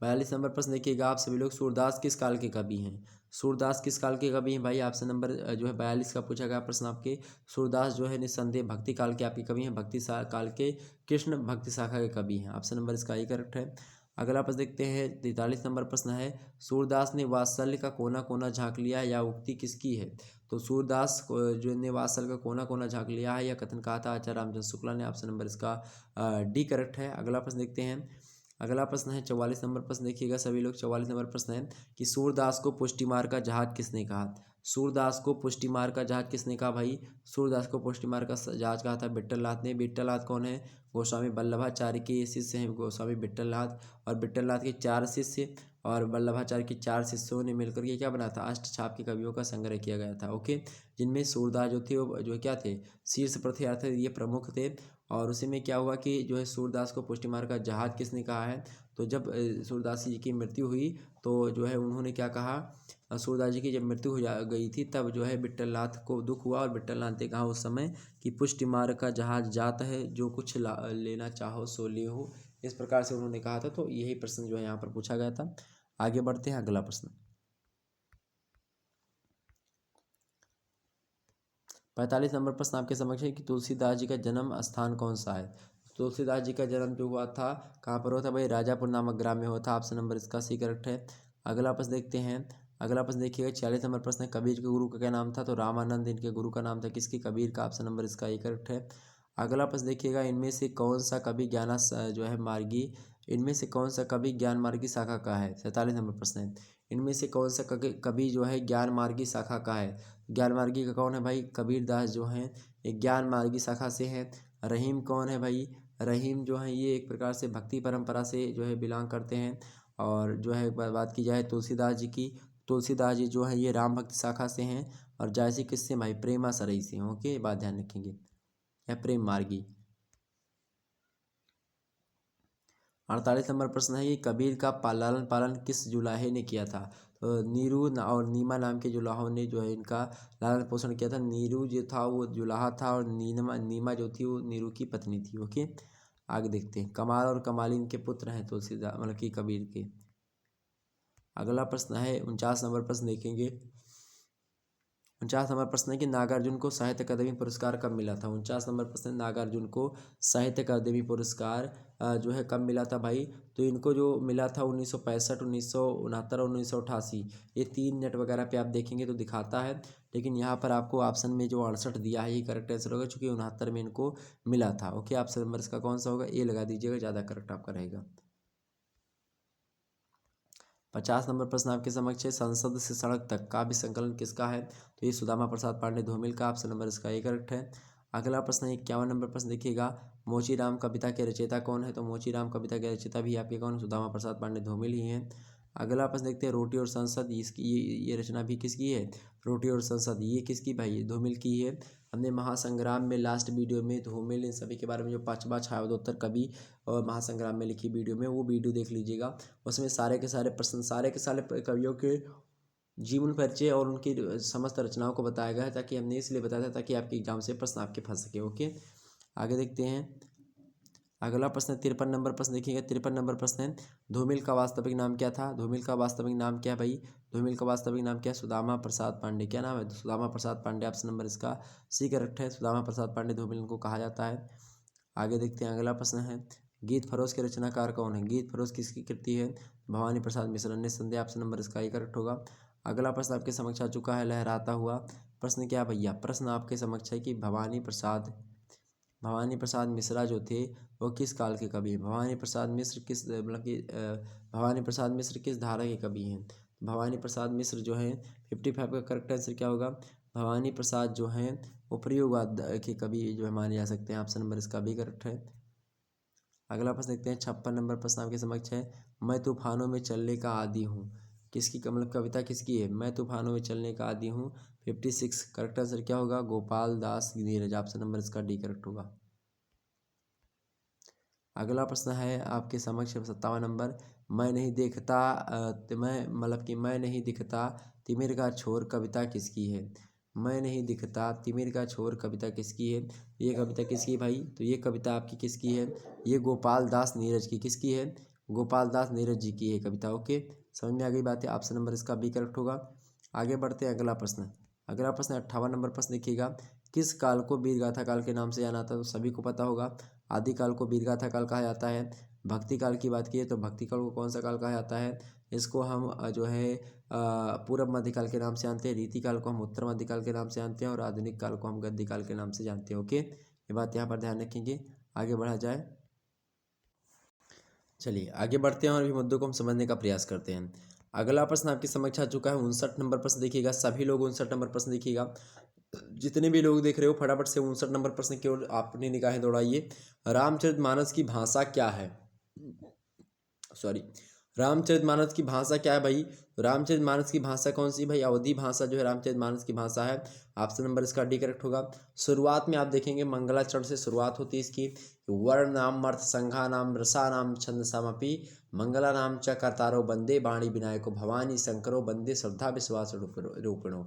A: 42 नंबर प्रश्न देखिएगा आप सभी लोग, सूरदास किस काल के कवि हैं। सूरदास किस काल के कवि हैं भाई, ऑप्शन नंबर जो है 42 का पूछा गया प्रश्न आपके। सूरदास जो है निस्संदेह भक्ति काल के आपके कवि हैं, भक्ति काल के कृष्ण भक्ति शाखा के कवि हैं। ऑप्शन नंबर इसका ही करेक्ट है। अगला प्रश्न देखते हैं 43 नंबर प्रश्न है, सूरदास ने वात्सल्य का कोना कोना झाँक लिया है, या उक्ति किसकी है। तो सूरदास जो ने वात्सल्य का कोना कोना झाँक लिया है, या कथन कहा था आचार्य रामचंद्र शुक्ला ने। ऑप्शन नंबर इसका डी करेक्ट है। अगला प्रश्न देखते हैं। अगला प्रश्न है 44 नंबर प्रश्न देखिएगा सभी लोग। 44 नंबर प्रश्न है कि सूरदास को पुष्टिमार का जहाज किसने कहा। सूरदास को पुष्टिमार का जहाज किसने कहा भाई, सूरदास को पुष्टिमार का जहाज कहा था विट्ठलनाथ ने। विट्ठलनाथ कौन है, गोस्वामी वल्लभाचार्य के शिष्य हैं गोस्वामी विट्ठलनाथ। और विट्ठलनाथ के 4 शिष्य और वल्लभाचार्य के 4 शिष्यों ने मिलकर के क्या बना था, अष्टछाप के कवियों का संग्रह किया गया था। ओके, जिनमें सूरदास जो थे वो जो क्या थे, शीर्ष पर थे, अर्थात ये प्रमुख थे। और उसी में क्या हुआ कि जो है सूरदास को पुष्टिमार का जहाज किसने कहा है, तो जब सूरदास जी की मृत्यु हुई तो जो है उन्होंने क्या कहा, सूरदास जी की जब मृत्यु हो गई थी तब जो है विट्ठलनाथ को दुख हुआ, और विट्ठलनाथ ने कहा उस समय कि पुष्टिमार का जहाज जाता है, जो कुछ लेना चाहो सो ले हो, इस प्रकार से उन्होंने कहा था। तो यही प्रश्न जो है यहाँ पर पूछा गया था। आगे बढ़ते हैं अगला प्रश्न। 45 नंबर प्रश्न आपके समक्ष है कि तुलसीदास जी का जन्म स्थान कौन सा है। तुलसीदास जी का जन्म जो हुआ था कहाँ पर हुआ था भाई, राजापुर नामक ग्राम में हुआ था। ऑप्शन नंबर इसका सी करेक्ट है। अगला प्रश्न देखते हैं। अगला प्रश्न देखिएगा 46 नंबर प्रश्न है, कबीर के गुरु का क्या नाम था, तो रामानंद इनके गुरु का नाम था। किसकी, कबीर का। ऑप्शन नंबर इसका ही करेक्ट है। अगला प्रश्न देखिएगा, इनमें से कौन सा कवि जो है मार्गी, इनमें से कौन सा कवि ज्ञान मार्गी शाखा का है। 47 नंबर प्रश्न है, इनमें से कौन सा कवि जो है ज्ञान मार्गी शाखा का है। ज्ञान मार्गी का कौन है भाई, कबीर दास जो हैं ये ज्ञान मार्गी शाखा से हैं। रहीम कौन है भाई, रहीम जो है ये एक प्रकार से भक्ति परंपरा से जो है बिलोंग करते हैं। और जो है बात की जाए तुलसीदास जी की, तुलसीदास जी जो है ये राम भक्ति शाखा से हैं। और जैसे किससे भाई, प्रेमा सरई से। ओके, ये बात ध्यान रखेंगे, या प्रेम मार्गी। 48 नंबर प्रश्न है, ये कबीर का लालन पालन किस जुलाहे ने किया था। तो नीरू और नीमा नाम के जुलाहों ने जो है इनका लालन पोषण किया था। नीरू जो था वो जुलाहा था, और नीमा नीमा जो थी वो नीरू की पत्नी थी। ओके, आगे देखते हैं, कमाल और कमालिन के पुत्र हैं तुलसीदास मतलब कि कबीर के। अगला प्रश्न है 49 नंबर प्रश्न देखेंगे। 49 नंबर प्रश्न है कि नागार्जुन को साहित्य अकादमी पुरस्कार कब मिला था। 49 नंबर प्रश्न है, नागार्जुन को साहित्य अकादमी पुरस्कार जो है कब मिला था भाई। तो इनको जो मिला था 1965, 1969 और 1988, ये 3 नेट वगैरह पे आप देखेंगे तो दिखाता है, लेकिन यहाँ पर आपको ऑप्शन में जो 68 दिया है ये करेक्ट आंसर होगा, चूंकि 69 में इनको मिला था। ओके, ऑप्शन नंबर इसका कौन सा होगा, ए लगा दीजिएगा, ज़्यादा करेक्ट आपका रहेगा। 50 नंबर प्रश्न आपके समक्ष है, संसद से सड़क तक काव्य संकलन किसका है। तो ये सुदामा प्रसाद पांडे धूमिल का, ऑप्शन नंबर इसका ए करेक्ट है। अगला प्रश्न है 51 नंबर प्रश्न देखिएगा, मोचीराम कविता के रचयिता कौन है। तो मोचीराम कविता के रचयिता भी आपके कौन, सुदामा प्रसाद पांडे धूमिल ही हैं। अगला प्रश्न देखते हैं, रोटी और संसद, इसकी ये रचना भी किसकी है। रोटी और संसद ये किसकी भाई, धूमिल की है। हमने महासंग्राम में लास्ट वीडियो में धूमिल इन सभी के बारे में जो 5वां छायावदोत्तर कवि और महासंग्राम में लिखी वीडियो में, वो वीडियो देख लीजिएगा। उसमें सारे के सारे प्रश्न, सारे के सारे कवियों के जीवन परिचय और उनकी समस्त रचनाओं को बताया गया है, ताकि हमने इसलिए बताया था ताकि आपके एग्जाम से प्रश्न आपके फंस सके। ओके, आगे देखते हैं। अगला प्रश्न 53 नंबर प्रश्न देखिएगा। 53 नंबर प्रश्न है, धूमिल का वास्तविक नाम क्या था। धूमिल का वास्तविक नाम क्या है भाई। धूमिल का वास्तविक नाम क्या है, सुदामा प्रसाद पांडे। क्या नाम है, सुदामा प्रसाद पांडे, ऑप्शन नंबर इसका सी करेक्ट है। सुदामा प्रसाद पांडे धूमिल को कहा जाता है। आगे देखते हैं। अगला प्रश्न है, गीत फरोश के रचनाकार कौन है। गीत फरोश किसकी कृति है, भवानी प्रसाद मिश्र। निस्संदेह ऑप्शन नंबर इसका ही करेक्ट होगा। अगला प्रश्न आपके समक्ष आ चुका है, लहराता हुआ। प्रश्न क्या भैया, प्रश्न आपके समक्ष है कि भवानी प्रसाद मिश्रा जो थे वो किस काल के कवि हैं। भवानी प्रसाद मिश्र किस मतलब कि भवानी प्रसाद मिश्र किस धारा के कवि हैं। भवानी प्रसाद मिश्र जो हैं 55 का करेक्ट आंसर क्या होगा, भवानी प्रसाद जो हैं वो प्रयोगवाद के कवि जो है माने जा सकते हैं। ऑप्शन नंबर इसका भी करेक्ट है। अगला प्रश्न देखते हैं। 56 नंबर प्रश्न आपके समक्ष है, मैं तूफानों में चलने का आदी हूँ। किसकी मतलब कविता किसकी है, मैं तूफानों में चलने का आदी हूँ। 56 करेक्ट आंसर क्या होगा, गोपाल दास नीरज। ऑप्शन नंबर इसका डी करेक्ट होगा। अगला प्रश्न है आपके समक्ष 57 नंबर, मैं नहीं देखता मैं मतलब कि मैं नहीं दिखता तिमिर का छोर कविता किसकी है। मैं नहीं दिखता तिमिर का छोर कविता किसकी है। ये कविता किसकी है भाई, तो ये कविता आपकी किसकी है, ये गोपाल दास नीरज की। किसकी है, गोपाल दास नीरज जी की है कविता। ओके, समझ में आ गई बात है। ऑप्शन नंबर इसका बी करेक्ट होगा। आगे बढ़ते हैं। अगला प्रश्न 58 नंबर प्रश्न देखिएगा, किस काल को वीरगाथा काल के नाम से जाना था। तो सभी को पता होगा, आदिकाल को वीरगाथा काल कहा जाता है। भक्ति काल की बात की तो भक्ति काल को कौन सा काल कहा जाता है, इसको हम जो है पूर्व मध्यकाल के नाम से जानते हैं। रीति काल को हम उत्तर मध्यकाल के नाम से जानते हैं और आधुनिक काल को हम गद्य काल के नाम से जानते हैं। ओके, ये बात यहाँ पर ध्यान रखेंगे। आगे बढ़ा जाए, चलिए आगे बढ़ते हैं और अभी मुद्दों को हम समझने का प्रयास करते हैं। अगला प्रश्न आपके समक्ष आ चुका है 59 नंबर प्रश्न देखिएगा। सभी लोग 59 नंबर प्रश्न देखिएगा, जितने भी लोग देख रहे हो फटाफट से 59 नंबर प्रश्न की ओर अपनी निगाहें दौड़ाइए। रामचरितमानस की भाषा क्या है, सॉरी, रामचरितमानस की भाषा क्या है भाई। तो रामचरितमानस की भाषा कौन सी भाई, अवधी भाषा जो है रामचरितमानस की भाषा है। ऑप्शन नंबर इसका डी करेक्ट होगा। शुरुआत में आप देखेंगे मंगलाचरण से शुरुआत होती है इसकी। वर्ण नाम अर्थ संघा नाम रसा नाम छंद समपि मंगला नाम च कर्तारो बंदे वाणी विनायको भवानी शंकरो बंदे श्रद्धा विश्वास रूपिणो।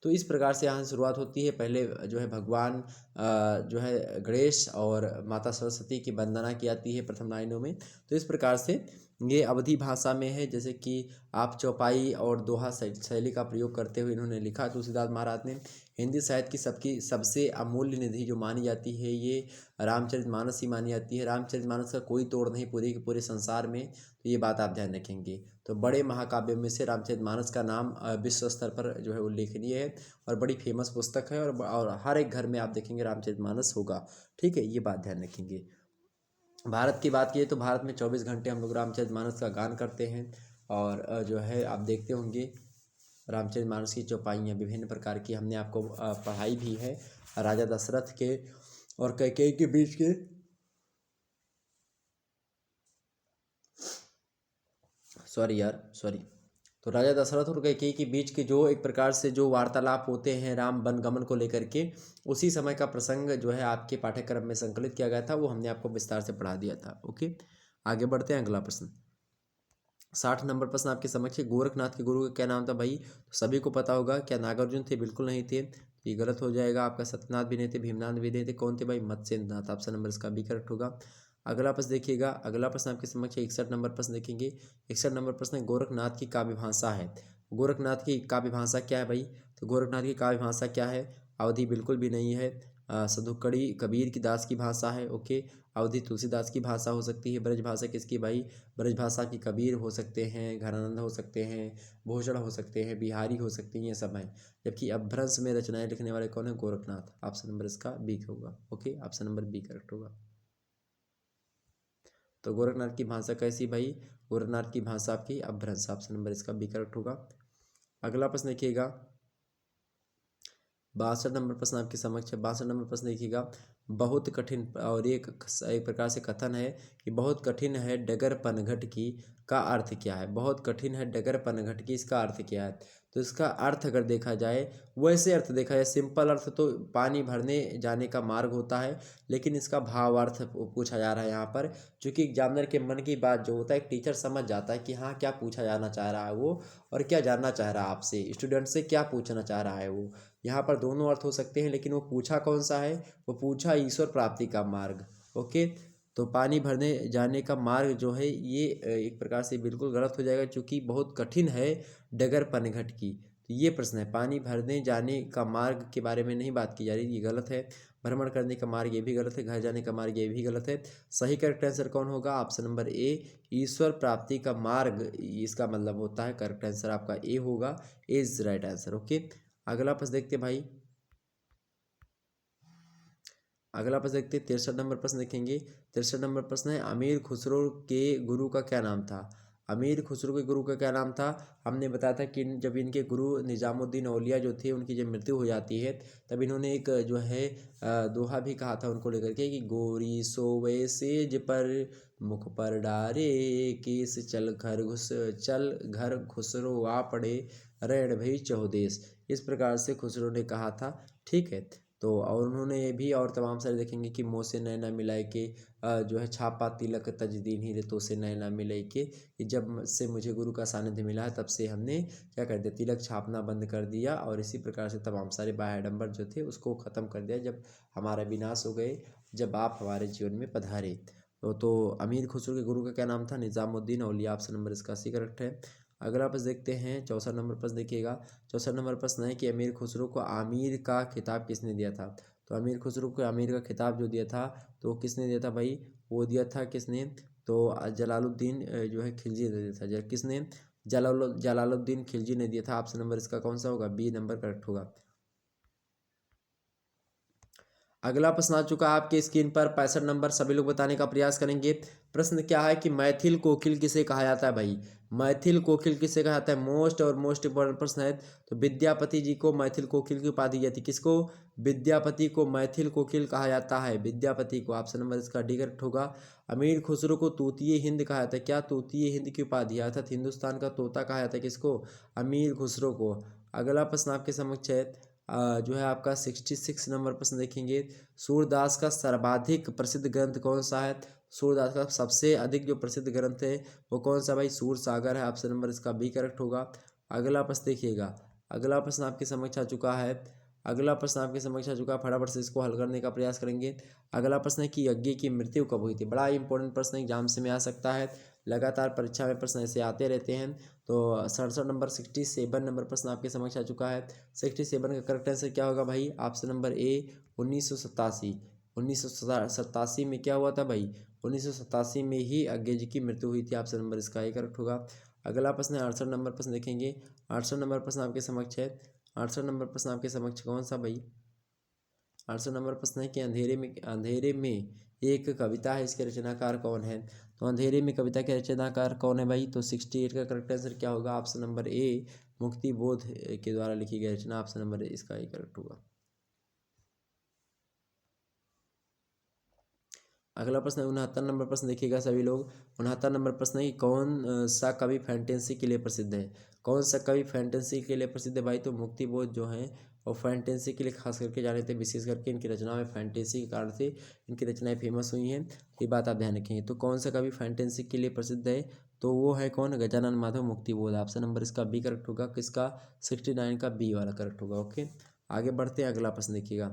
A: तो इस प्रकार से यहाँ शुरुआत होती है। पहले जो है भगवान जो है गणेश और माता सरस्वती की वंदना की जाती है प्रथम लाइनों में। तो इस प्रकार से ये अवधी भाषा में है। जैसे कि आप चौपाई और दोहा शैली का प्रयोग करते हुए इन्होंने लिखा। तुलसीदास महाराज ने हिंदी साहित्य की सबसे अमूल्य निधि जो मानी जाती है ये रामचरितमानस ही मानी जाती है। रामचरितमानस का कोई तोड़ नहीं पूरे के पूरे संसार में, तो ये बात आप ध्यान रखेंगे। तो बड़े महाकाव्यों में से रामचरितमानस का नाम विश्व स्तर पर जो है उल्लेखनीय है और बड़ी फेमस पुस्तक है और हर एक घर में आप देखेंगे रामचरितमानस होगा। ठीक है, ये बात ध्यान रखेंगे। भारत की बात की तो भारत में 24 घंटे हम लोग रामचरितमानस का गान करते हैं और जो है आप देखते होंगे रामचरितमानस की चौपाइयाँ विभिन्न प्रकार की हमने आपको पढ़ाई भी है। राजा दशरथ के और कैकेयी के बीच के, सॉरी, तो राजा दशरथ और कैकेयी के बीच के जो एक प्रकार से जो वार्तालाप होते हैं राम वनगमन को लेकर के, उसी समय का प्रसंग जो है आपके पाठ्यक्रम में संकलित किया गया था, वो हमने आपको विस्तार से पढ़ा दिया था। ओके, आगे बढ़ते हैं। अगला प्रश्न 60 नंबर प्रश्न आपके समक्ष है, गोरखनाथ के गुरु का क्या नाम था भाई। तो सभी को पता होगा, क्या नागार्जुन थे, बिल्कुल नहीं थे, ये गलत हो जाएगा आपका। सत्यनाथ भी नहीं थे, भीमनाथ भी नहीं थे, कौन थे भाई, मत्स्येंद्रनाथ। ऑप्शन नंबर इसका बी करेक्ट होगा। अगला प्रश्न देखिएगा, अगला प्रश्न आपके समक्ष है 61 नंबर प्रश्न देखेंगे। 61 नंबर प्रश्न है, गोरखनाथ की काव्य भाषा है। गोरखनाथ की काव्य भाषा क्या है भाई? तो गोरखनाथ की काव्य भाषा क्या है? अवधि बिल्कुल भी नहीं है। सदुक्कड़ी कबीर की दास की भाषा है। ओके, अवधि तुलसीदास की भाषा हो सकती है। ब्रज भाषा किसकी भाई? ब्रज भाषा की कबीर हो सकते हैं, घरानंद हो सकते हैं, भूषण हो सकते हैं, बिहारी हो सकते हैं, ये सब हैं। जबकि अपभ्रंश में रचनाएं लिखने वाले कौन है? गोरखनाथ। ऑप्शन नंबर इसका बी होगा। Okay, option number B correct होगा। तो गोरखनाथ की भाषा कैसी भाई? गोरखनाथ की भाषा आपकी अपभ्रंश। ऑप्शन नंबर इसका बी करेक्ट होगा। अगला प्रश्न देखिएगा, 62 नंबर प्रश्न आपके समक्ष है। 62 नंबर प्रश्न देखिएगा, बहुत कठिन, और एक प्रकार से कथन है कि बहुत कठिन है डगर पनघट की, का अर्थ क्या है? बहुत कठिन है डगर पनघट की, इसका अर्थ क्या है? तो इसका अर्थ अगर देखा जाए, वैसे अर्थ देखा जाए, सिंपल अर्थ तो पानी भरने जाने का मार्ग होता है, लेकिन इसका भावार्थ पूछा जा रहा है यहाँ पर। क्योंकि एग्जामिनर के मन की बात जो होता है, एक टीचर समझ जाता है कि हाँ क्या पूछा जाना चाह रहा है वो, और क्या जानना चाह रहा है आपसे, स्टूडेंट से क्या पूछना चाह रहा है वो। यहाँ पर दोनों अर्थ हो सकते हैं, लेकिन वो पूछा कौन सा है? वो पूछा ईश्वर प्राप्ति का मार्ग। ओके, तो पानी भरने जाने का मार्ग जो है ये एक प्रकार से बिल्कुल गलत हो जाएगा, क्योंकि बहुत कठिन है डगर पनघट की। तो ये प्रश्न है, पानी भरने जाने का मार्ग के बारे में नहीं बात की जा रही, ये गलत है। भ्रमण करने का मार्ग ये भी गलत है, घर जाने का मार्ग ये भी गलत है। सही करेक्ट आंसर कौन होगा? ऑप्शन नंबर ए, ईश्वर प्राप्ति का मार्ग, इसका मतलब होता है। करेक्ट आंसर आपका ए होगा, ए इज राइट आंसर। ओके, अगला प्रश्न देखते भाई, अगला प्रश्न देखते 63 नंबर प्रश्न देखेंगे। 63 नंबर प्रश्न है, अमीर खुसरो के गुरु का क्या नाम था? अमीर खुसरो के गुरु का क्या नाम था? हमने बताया था कि जब इनके गुरु निजामुद्दीन औलिया जो थे, उनकी जब मृत्यु हो जाती है, तब इन्होंने एक जो है दोहा भी कहा था उनको लेकर के कि गोरी सोवे सेज पर, मुख पर डारे केस, चल घर खुसरो आ पड़े, रैण भई चहुदेश। इस प्रकार से खुसरो ने कहा था। ठीक है, तो और उन्होंने ये भी और तमाम सारे देखेंगे कि मोह से नैना मिलाए के जो है छापा तिलक तजदीन ही रेतों से नैना मिलाए के, कि जब से मुझे गुरु का सानिध्य मिला है तब से हमने क्या कर दिया, तिलक छापना बंद कर दिया, और इसी प्रकार से तमाम सारे बाह्यडंबर जो थे उसको ख़त्म कर दिया, जब हमारा विनाश हो गए, जब आप हमारे जीवन में पधारे। तो अमीर खुसरो के गुरु का क्या नाम था? निज़ामुद्दीन औलिया। ऑप्शन नंबर इसका सी करेक्ट है। अगला प्रश्न देखते हैं, 64 नंबर प्रश्न देखिएगा। 64 नंबर प्रश्न है कि अमीर खुसरो को आमिर का खिताब किसने दिया था? तो अमीर खुसरो को आमिर का खिताब जो दिया था, तो किसने दिया था भाई? वो दिया था किसने? तो जलालुद्दीन जो है खिलजी ने दिया था। किसने? जलालुद्दीन खिलजी ने दिया था। ऑप्शन नंबर इसका कौन सा होगा? बी नंबर करेक्ट होगा। अगला प्रश्न आ चुका है आपके स्क्रीन पर, 65 नंबर। सभी लोग बताने का प्रयास करेंगे। प्रश्न क्या है कि मैथिल कोकिल किसे कहा जाता है भाई? मैथिल कोकिल किसे कहा जाता है? मोस्ट इंपॉर्टेंट प्रश्न है। तो विद्यापति जी को मैथिल कोकिल की उपाधि दी जाती है। किसको? विद्यापति को मैथिल कोकिल कहा जाता है, विद्यापति को। ऑप्शन नंबर इसका डी करेक्ट होगा। अमीर खुसरो को तूतीय हिंद कहा जाता है। क्या तूतीय हिंद की उपाधि, अर्थात हिंदुस्तान का तोता कहा जाता है किसको? अमीर खुसरो को। अगला प्रश्न आपके समक्ष है, जो है आपका 66 नंबर प्रश्न देखेंगे। सूरदास का सर्वाधिक प्रसिद्ध ग्रंथ कौन सा है? सूरदास का सबसे अधिक जो प्रसिद्ध ग्रंथ है वो कौन सा भाई? सूर सागर है। ऑप्शन नंबर इसका बी करेक्ट होगा। अगला प्रश्न देखिएगा, अगला प्रश्न आपके समक्ष आ चुका है। अगला प्रश्न आपके समक्ष आ चुका है, फटाफट से इसको हल करने का प्रयास करेंगे। अगला प्रश्न है कि यज्ञ की मृत्यु कब हुई थी? बड़ा इंपॉर्टेंट प्रश्न है, एग्जाम से में आ सकता है, लगातार परीक्षा में प्रश्न ऐसे आते रहते हैं। तो 67 नंबर 67 नंबर प्रश्न आपके समक्ष आ चुका है। 67 का करेक्ट आंसर क्या होगा भाई? Option number A, 1987। 1987 में क्या हुआ था भाई? 1987 में ही अज्ञे जी की मृत्यु हुई थी। ऑप्शन नंबर इसका ए करेक्ट होगा। अगला प्रश्न है 68 नंबर प्रश्न देखेंगे। 68 नंबर प्रश्न आपके समक्ष है। 68 नंबर प्रश्न आपके समक्ष कौन सा भाई? 68 नंबर प्रश्न है कि अंधेरे में एक कविता है, इसके रचनाकार कौन है? तो अंधेरे में कविता के रचनाकार कौन है भाई? तो 68 का करेक्ट आंसर क्या होगा? ऑप्शन नंबर ए, मुक्ति बोध के द्वारा लिखी गई रचना। ऑप्शन नंबर इसका ही करेक्ट होगा। अगला प्रश्न है 69 नंबर प्रश्न देखिएगा सभी लोग। 69 नंबर प्रश्न है कि कौन सा कवि फैंटेसी के लिए प्रसिद्ध है? कौन सा कवि फैंटेसी के लिए प्रसिद्ध है भाई? तो मुक्ति बोध जो है और फैंटेसी के लिए खास करके जाने थे, विशेष करके इनकी रचना में फैंटेसी के कारण से इनकी रचनाएं फेमस हुई हैं। ये बात आप ध्यान रखेंगे। तो कौन सा कवि फैंटेसी के लिए प्रसिद्ध है? तो वो है कौन? गजानन माधव मुक्ति बोध। ऑप्शन नंबर इसका बी करेक्ट होगा। किसका? 69 का बी वाला करेक्ट होगा। ओके, आगे बढ़ते हैं, अगला प्रश्न देखिएगा।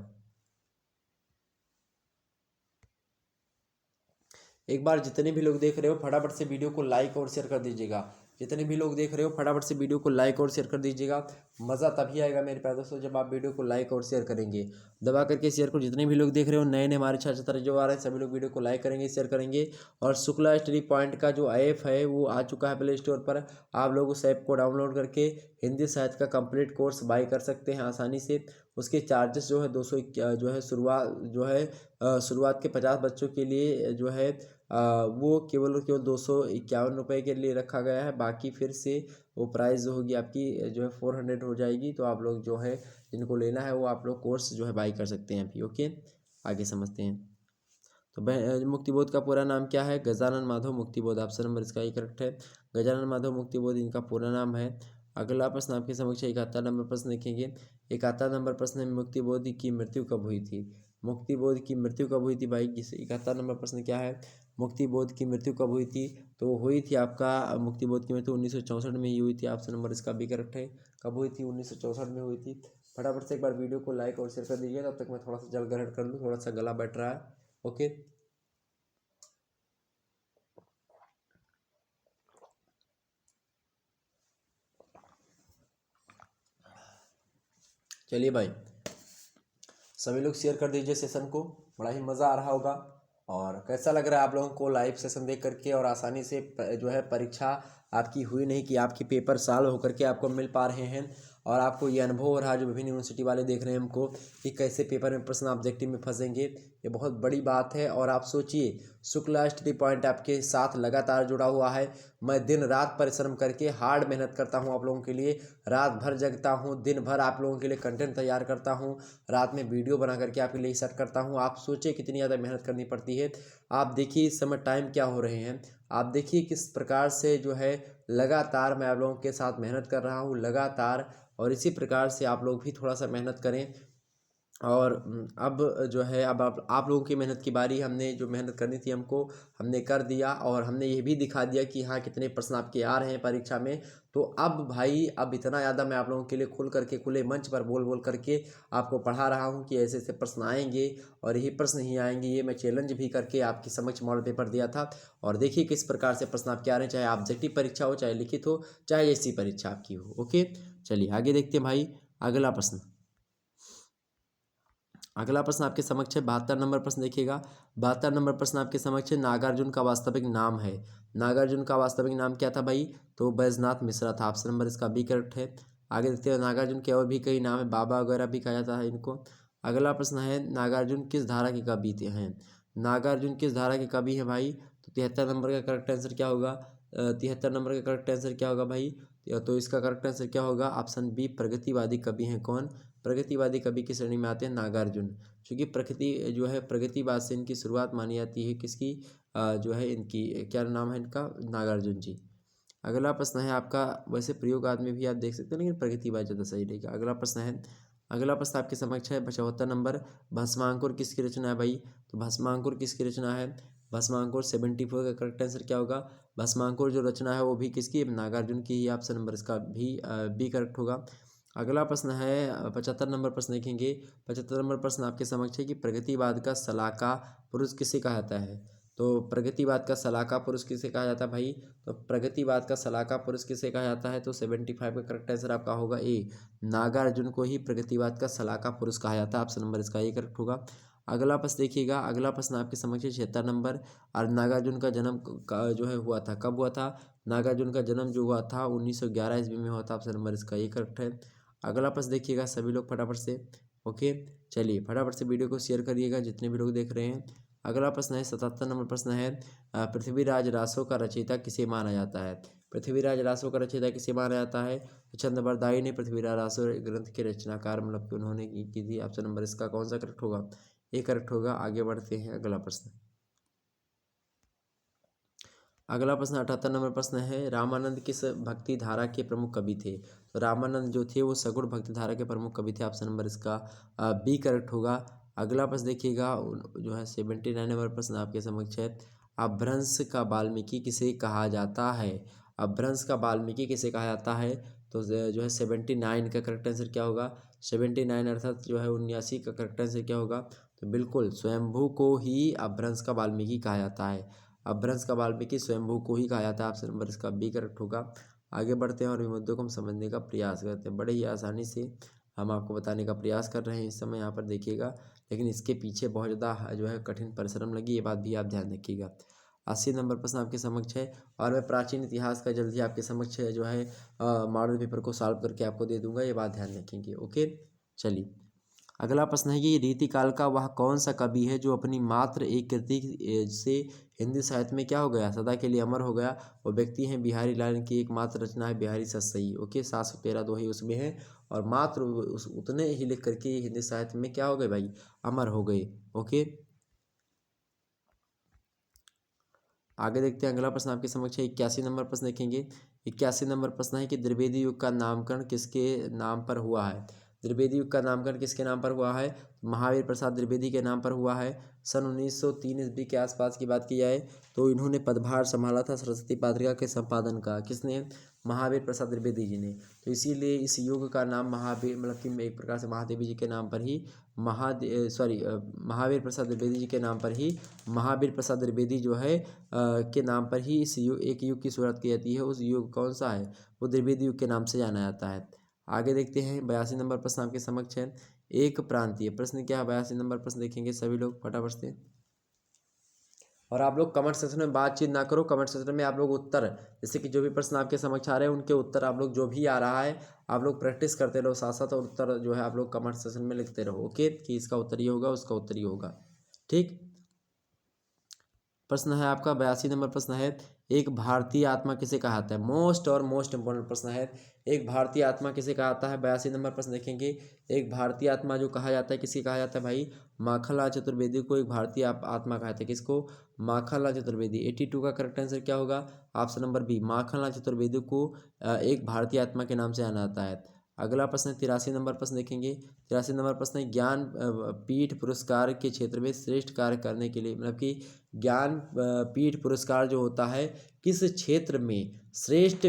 A: एक बार जितने भी लोग देख रहे हो फटाफट से वीडियो को लाइक और शेयर कर दीजिएगा। जितने भी लोग देख रहे हो फटाफट से वीडियो को लाइक और शेयर कर दीजिएगा। मज़ा तभी आएगा मेरे प्यारे दोस्तों जब आप वीडियो को लाइक और शेयर करेंगे। दबा करके शेयर को जितने भी लोग देख रहे हो, नए नए हमारे छात्र छात्रा जो आ रहे हैं सभी लोग वीडियो को लाइक करेंगे, शेयर करेंगे। और शुक्ला स्टडी पॉइंट का जो ऐप है वो आ चुका है प्ले स्टोर पर। आप लोग उस ऐप को डाउनलोड करके हिंदी साहित्य का कंप्लीट कोर्स बाई कर सकते हैं आसानी से। उसके चार्जेस जो है 200 जो है शुरुआत के 50 बच्चों के लिए जो है वो केवल और केवल 251 रुपये के लिए रखा गया है। बाकी फिर से वो प्राइस जो होगी आपकी जो है 400 हो जाएगी। तो आप लोग जो है जिनको लेना है वो आप लोग कोर्स जो है बाई कर सकते हैं अभी। ओके, आगे समझते हैं। तो मुक्तिबोध का पूरा नाम क्या है? गजानन माधव मुक्तिबोध। ऑप्शन नंबर इसका ही करेक्ट है। गजानन माधव मुक्तिबोध इनका पूरा नाम है। अगला प्रश्न आपके समक्ष 71 नंबर प्रश्न देखेंगे। 71 नंबर प्रश्न में मुक्तिबोध की मृत्यु कब हुई थी? मुक्तिबोध की मृत्यु कब हुई थी भाई? 71 नंबर प्रश्न क्या है? मुक्तिबोध की मृत्यु कब हुई थी? तो हुई थी आपका मुक्तिबोध की मृत्यु 1964 में ही हुई थी। ऑप्शन नंबर इसका भी करेक्ट है। कब हुई थी? 1964 में हुई थी। फटाफट से एक बार वीडियो को लाइक और शेयर कर दीजिए। तब तक मैं थोड़ा सा जल ग्रहण कर लूँ, थोड़ा सा गला बैठ रहा है। ओके, चलिए भाई सभी लोग शेयर कर दीजिए सेशन को। बड़ा ही मज़ा आ रहा होगा। और कैसा लग रहा है आप लोगों को लाइव सेशन देख करके? और आसानी से जो है परीक्षा आपकी हुई नहीं कि आपके पेपर सॉल्व होकर के आपको मिल पा रहे हैं। और आपको ये अनुभव हो रहा है जो विभिन्न यूनिवर्सिटी वाले देख रहे हैं हमको कि कैसे पेपर में प्रश्न ऑब्जेक्टिव में फंसेंगे। ये बहुत बड़ी बात है। और आप सोचिए शुक्ला स्टडी पॉइंट आपके साथ लगातार जुड़ा हुआ है। मैं दिन रात परिश्रम करके हार्ड मेहनत करता हूँ आप लोगों के लिए। रात भर जगता हूँ, दिन भर आप लोगों के लिए कंटेंट तैयार करता हूँ, रात में वीडियो बना करके आपके लिए सेट करता हूँ। आप सोचिए कितनी ज़्यादा मेहनत करनी पड़ती है। आप देखिए इस समय टाइम क्या हो रहे हैं। आप देखिए किस प्रकार से जो है लगातार मैं आप लोगों के साथ मेहनत कर रहा हूँ लगातार। और इसी प्रकार से आप लोग भी थोड़ा सा मेहनत करें। और अब जो है अब आप लोगों की मेहनत की बारी। हमने जो मेहनत करनी थी हमको हमने कर दिया। और हमने ये भी दिखा दिया कि हाँ कितने प्रश्न आपके आ रहे हैं परीक्षा में। तो अब भाई अब इतना ज़्यादा मैं आप लोगों के लिए खुल करके खुले मंच पर बोल बोल करके आपको पढ़ा रहा हूँ कि ऐसे ऐसे प्रश्न आएंगे और यही प्रश्न ही आएंगे। ये मैं चैलेंज भी करके आपके समक्ष मॉडल पेपर दिया था। और देखिए किस प्रकार से प्रश्न आपके आ रहे हैं, चाहे ऑब्जेक्टिव परीक्षा हो, चाहे लिखित हो, चाहे जैसी परीक्षा आपकी हो। ओके, चलिए आगे देखते हैं भाई। अगला प्रश्न आपके समक्ष है 72 नंबर प्रश्न देखिएगा। 72 नंबर प्रश्न आपके समक्ष है नागार्जुन का वास्तविक नाम है। नागार्जुन का वास्तविक नाम क्या था भाई? तो बैजनाथ मिश्रा था। ऑप्शन नंबर इसका बी करेक्ट है। आगे देखते हैं नागार्जुन के और भी कई नाम है, बाबा वगैरह भी कहा जाता है इनको। अगला प्रश्न है नागार्जुन किस धारा के कवि हैं? नागार्जुन किस धारा के कवि हैं भाई? तो 73 नंबर का करेक्ट आंसर क्या होगा? 73 नंबर का करेक्ट आंसर क्या होगा भाई? तो इसका करेक्ट आंसर क्या होगा? ऑप्शन बी प्रगतिवादी कवि हैं। कौन? प्रगतिवादी कवि की श्रेणी में आते हैं नागार्जुन। क्योंकि प्रकृति जो है प्रगतिवाद से इनकी शुरुआत मानी जाती है। किसकी? जो है इनकी क्या नाम है इनका? नागार्जुन जी। अगला प्रश्न है आपका, वैसे प्रयोगात्मक में भी आप देख सकते हैं लेकिन प्रगतिवाद ज़्यादा सही रहेगा। अगला प्रश्न आपके समक्ष है 75 नंबर। भस्मांकुर किसकी रचना है भाई? तो भस्मांकुर किसकी रचना है? भस्मांकुर 74 का करेक्ट आंसर क्या होगा? भस्मांकुर जो रचना है वो भी किसकी? नागार्जुन की ही। ऑप्शन नंबर इसका भी बी करेक्ट होगा। अगला प्रश्न है 75 नंबर प्रश्न देखेंगे। 75 नंबर प्रश्न आपके समक्ष है कि प्रगतिवाद का सलाहकार पुरुष किसे कहा जाता है? तो प्रगतिवाद का सलाहकार पुरुष किसे कहा जाता है भाई? तो प्रगतिवाद का सलाहकार पुरुष किसे कहा जाता है? तो 75 का करेक्ट आंसर आपका होगा ए, नागार्जुन को ही प्रगतिवाद का सलाहकार पुरुष कहा जाता है। ऑप्शन नंबर इसका ए करेक्ट होगा। अगला प्रश्न देखिएगा। अगला प्रश्न आपके समक्ष है 76 नंबर। और नागार्जुन का जन्म जो है हुआ था, कब हुआ था? नागार्जुन का जन्म जो हुआ था 1911 ईस्वी में हुआ था। ऑप्शन नंबर इसका ए करेक्ट है। अगला प्रश्न देखिएगा सभी लोग फटाफट से। ओके, चलिए फटाफट से वीडियो को शेयर करिएगा जितने भी लोग देख रहे हैं। अगला प्रश्न है 77 नंबर प्रश्न है पृथ्वीराज रासो का रचयिता किसे माना जाता है? पृथ्वीराज रासो का रचयिता किसे माना जाता है? तो चंद्रबरदाई ने पृथ्वीराज रासो ग्रंथ के रचनाकार मतलब कि उन्होंने की थी। ऑप्शन नंबर इसका कौन सा करेक्ट होगा? ए करेक्ट होगा। आगे बढ़ते हैं अगला प्रश्न। अगला प्रश्न 78 नंबर प्रश्न है रामानंद किस भक्ति धारा के प्रमुख कवि थे? तो रामानंद जो थे वो सगुण भक्ति धारा के प्रमुख कवि थे। ऑप्शन नंबर इसका बी करेक्ट होगा। अगला प्रश्न देखिएगा जो है 79 नंबर प्रश्न आपके समक्ष है अपभ्रंश का वाल्मीकि किसे कहा जाता है? अपभ्रंश का वाल्मीकि किसे कहा जाता है? तो जो है 79 का करेक्ट आंसर क्या होगा? 79 अर्थात जो है 79 का करेक्ट आंसर क्या होगा? तो बिल्कुल स्वयंभू को ही अपभ्रंश का वाल्मीकि कहा जाता है। अपभ्रंश का वाल्मीकि स्वयंभू को ही कहा जाता है। ऑप्शन नंबर इसका बी करेक्ट होगा। आगे बढ़ते हैं और मुद्दों को हम समझने का प्रयास करते हैं। बड़े ही आसानी से हम आपको बताने का प्रयास कर रहे हैं इस समय, यहाँ पर देखिएगा, लेकिन इसके पीछे बहुत ज़्यादा जो है कठिन परिश्रम लगी, ये बात भी आप ध्यान रखिएगा। 80 नंबर प्रश्न आपके समक्ष है और मैं प्राचीन इतिहास का जल्दी आपके समक्ष जो है मॉडल पेपर को सॉल्व करके आपको दे दूंगा, ये बात ध्यान रखेंगे। ओके, चलिए अगला प्रश्न है कि रीतिकाल का वह कौन सा कवि है जो अपनी मात्र एक कृति से हिंदी साहित्य में क्या हो गया, सदा के लिए अमर हो गया। वो व्यक्ति हैं बिहारी लाल की एकमात्र रचना है बिहारी सतसई। ओके, 713 दोहे उसमें है और मात्र उस उतने ही लिख करके हिंदी साहित्य में क्या हो गए भाई, अमर हो गए। ओके, आगे देखते हैं। अगला प्रश्न आपके समक्ष है 81 नंबर प्रश्न देखेंगे। 81 नंबर प्रश्न है कि द्विवेदी युग का नामकरण किसके नाम पर हुआ है। द्विवेदी युग का नामकरण किसके नाम पर हुआ है, महावीर प्रसाद द्विवेदी के नाम पर हुआ है। सन 1903 ईस्वी के आसपास की बात की जाए तो इन्होंने पदभार संभाला था सरस्वती पात्रिका के संपादन का। किसने, महावीर प्रसाद द्विवेदी जी ने। तो इसीलिए इस युग का नाम महावीर, मतलब कि एक प्रकार से महादेवी जी के नाम पर ही महावीर प्रसाद द्विवेदी जी के नाम पर ही महावीर प्रसाद द्विवेदी जो है के नाम पर ही इस एक युग की शुरुआत की जाती है। उस युग कौन सा है, वो द्विवेदी युग के नाम से जाना जाता है। आगे देखते हैं 82 नंबर प्रश्न आपके समक्ष है। एक प्रांतीय प्रश्न क्या है, 82 नंबर प्रश्न देखेंगे सभी लोग फटाफट से। और आप लोग कमेंट सेक्शन में बातचीत ना करो, कमेंट सेक्शन में आप लोग उत्तर, जैसे कि जो भी प्रश्न आपके समक्ष आ रहे हैं उनके उत्तर आप लोग जो भी आ रहा है आप लोग प्रैक्टिस करते रहो साथ साथ, और उत्तर जो है आप लोग कमेंट सेक्शन में लिखते रहो। ओके, कि इसका उत्तर ये होगा, उसका उत्तर ये होगा। ठीक, प्रश्न है आपका 82 नंबर प्रश्न है, एक भारतीय आत्मा किसे कहा जाता है। मोस्ट और मोस्ट इंपॉर्टेंट प्रश्न है, एक भारतीय आत्मा किसे कहा जाता है। 82 नंबर प्रश्न देखेंगे। एक भारतीय आत्मा जो कहा जाता है किसे कहा जाता है भाई, माखनलाल चतुर्वेदी को एक भारतीय आत्मा कहा जाता है। किसको, माखनलाल चतुर्वेदी। 82 का करेक्ट आंसर क्या होगा, option number B, Makhanlal Chaturvedi को एक भारतीय आत्मा के नाम से जाना जाता है। अगला प्रश्न 83 नंबर प्रश्न देखेंगे। 83 नंबर प्रश्न है, ज्ञान पीठ पुरस्कार के क्षेत्र में श्रेष्ठ कार्य करने के लिए, मतलब कि ज्ञान पीठ पुरस्कार जो होता है किस क्षेत्र में श्रेष्ठ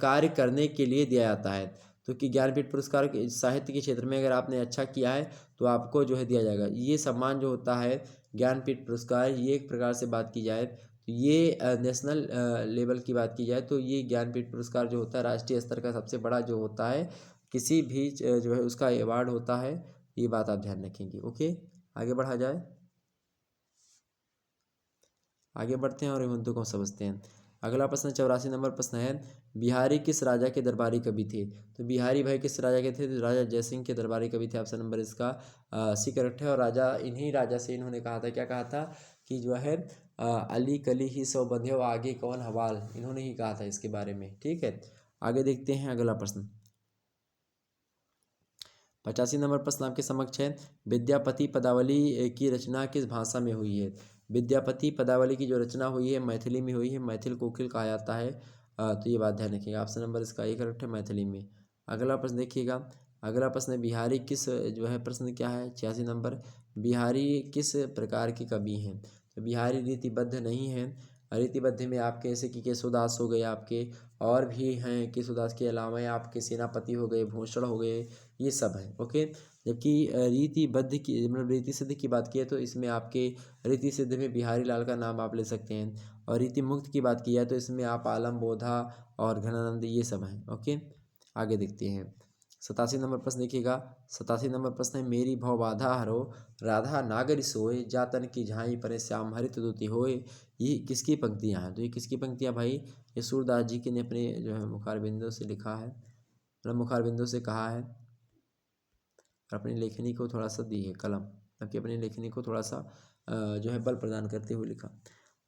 A: कार्य करने के लिए दिया जाता है। तो कि ज्ञानपीठ पुरस्कार साहित्य के क्षेत्र में अगर आपने अच्छा किया है तो आपको जो है दिया जाएगा। ये सम्मान जो होता है ज्ञानपीठ पुरस्कार, ये एक प्रकार से बात की जाए तो ये नेशनल लेवल की बात की जाए तो ये ज्ञानपीठ पुरस्कार जो होता है राष्ट्रीय स्तर का सबसे बड़ा जो होता है किसी भी जो है उसका अवार्ड होता है। ये बात आप ध्यान रखेंगे। ओके, आगे बढ़ा जाए, आगे बढ़ते हैं और इन मुद्दों को समझते हैं। अगला प्रश्न 84 नंबर प्रश्न है, बिहारी किस राजा के दरबारी कवि थे। तो बिहारी भाई किस राजा के थे, तो राजा जयसिंह के दरबारी कवि थे। ऑप्शन नंबर इसका सी करेक्ट है। और राजा, इन्हीं राजा से इन्होंने कहा था, क्या कहा था कि जो है अली कली ही सौ बंधे आगे कौन हवाल, इन्होंने ही कहा था इसके बारे में। ठीक है, आगे देखते हैं अगला प्रश्न। 85 नंबर प्रश्न आपके समक्ष है, विद्यापति पदावली की रचना किस भाषा में हुई है। विद्यापति पदावली की जो रचना हुई है मैथिली में हुई है, मैथिल कोकिल कहा जाता है। तो ये बात ध्यान रखिएगा, ऑप्शन नंबर इसका एक करेक्ट है, मैथिली में। अगला प्रश्न देखिएगा। अगला प्रश्न है, बिहारी किस जो है प्रश्न क्या है 86 नंबर, बिहारी किस प्रकार के कवि हैं। तो बिहारी रीतिबद्ध नहीं है। रीतिबद्ध में आपके जैसे कि केशवदास हो गए, आपके और भी हैं, केशवदास के अलावा आपके सेनापति हो गए, भूषण हो गए, ये सब है। ओके, जबकि रीतिबद्ध की मतलब रीति सिद्ध की बात की है तो इसमें आपके रीति सिद्ध में बिहारी लाल का नाम आप ले सकते हैं। और रीति मुक्त की बात की है तो इसमें आप आलम बोधा और घनानंद ये सब हैं। ओके, आगे देखते हैं। 87 नंबर प्रश्न देखिएगा। 87 नंबर प्रश्न है, मेरी भव बाधा हरो राधा नागरी सोए जातन की झाई परे श्याम हरित दूती होए। ये किसकी पंक्तियाँ हैं, तो ये किसकी पंक्तियाँ भाई, ये सूरदास जी के ने अपने जो है मुखारबिंदों से लिखा है, मतलब मुखारबिंदों से कहा है और अपनी लेखनी को थोड़ा सा दी है कलम, ताकि अपनी लेखनी को थोड़ा सा जो है बल प्रदान करते हुए लिखा।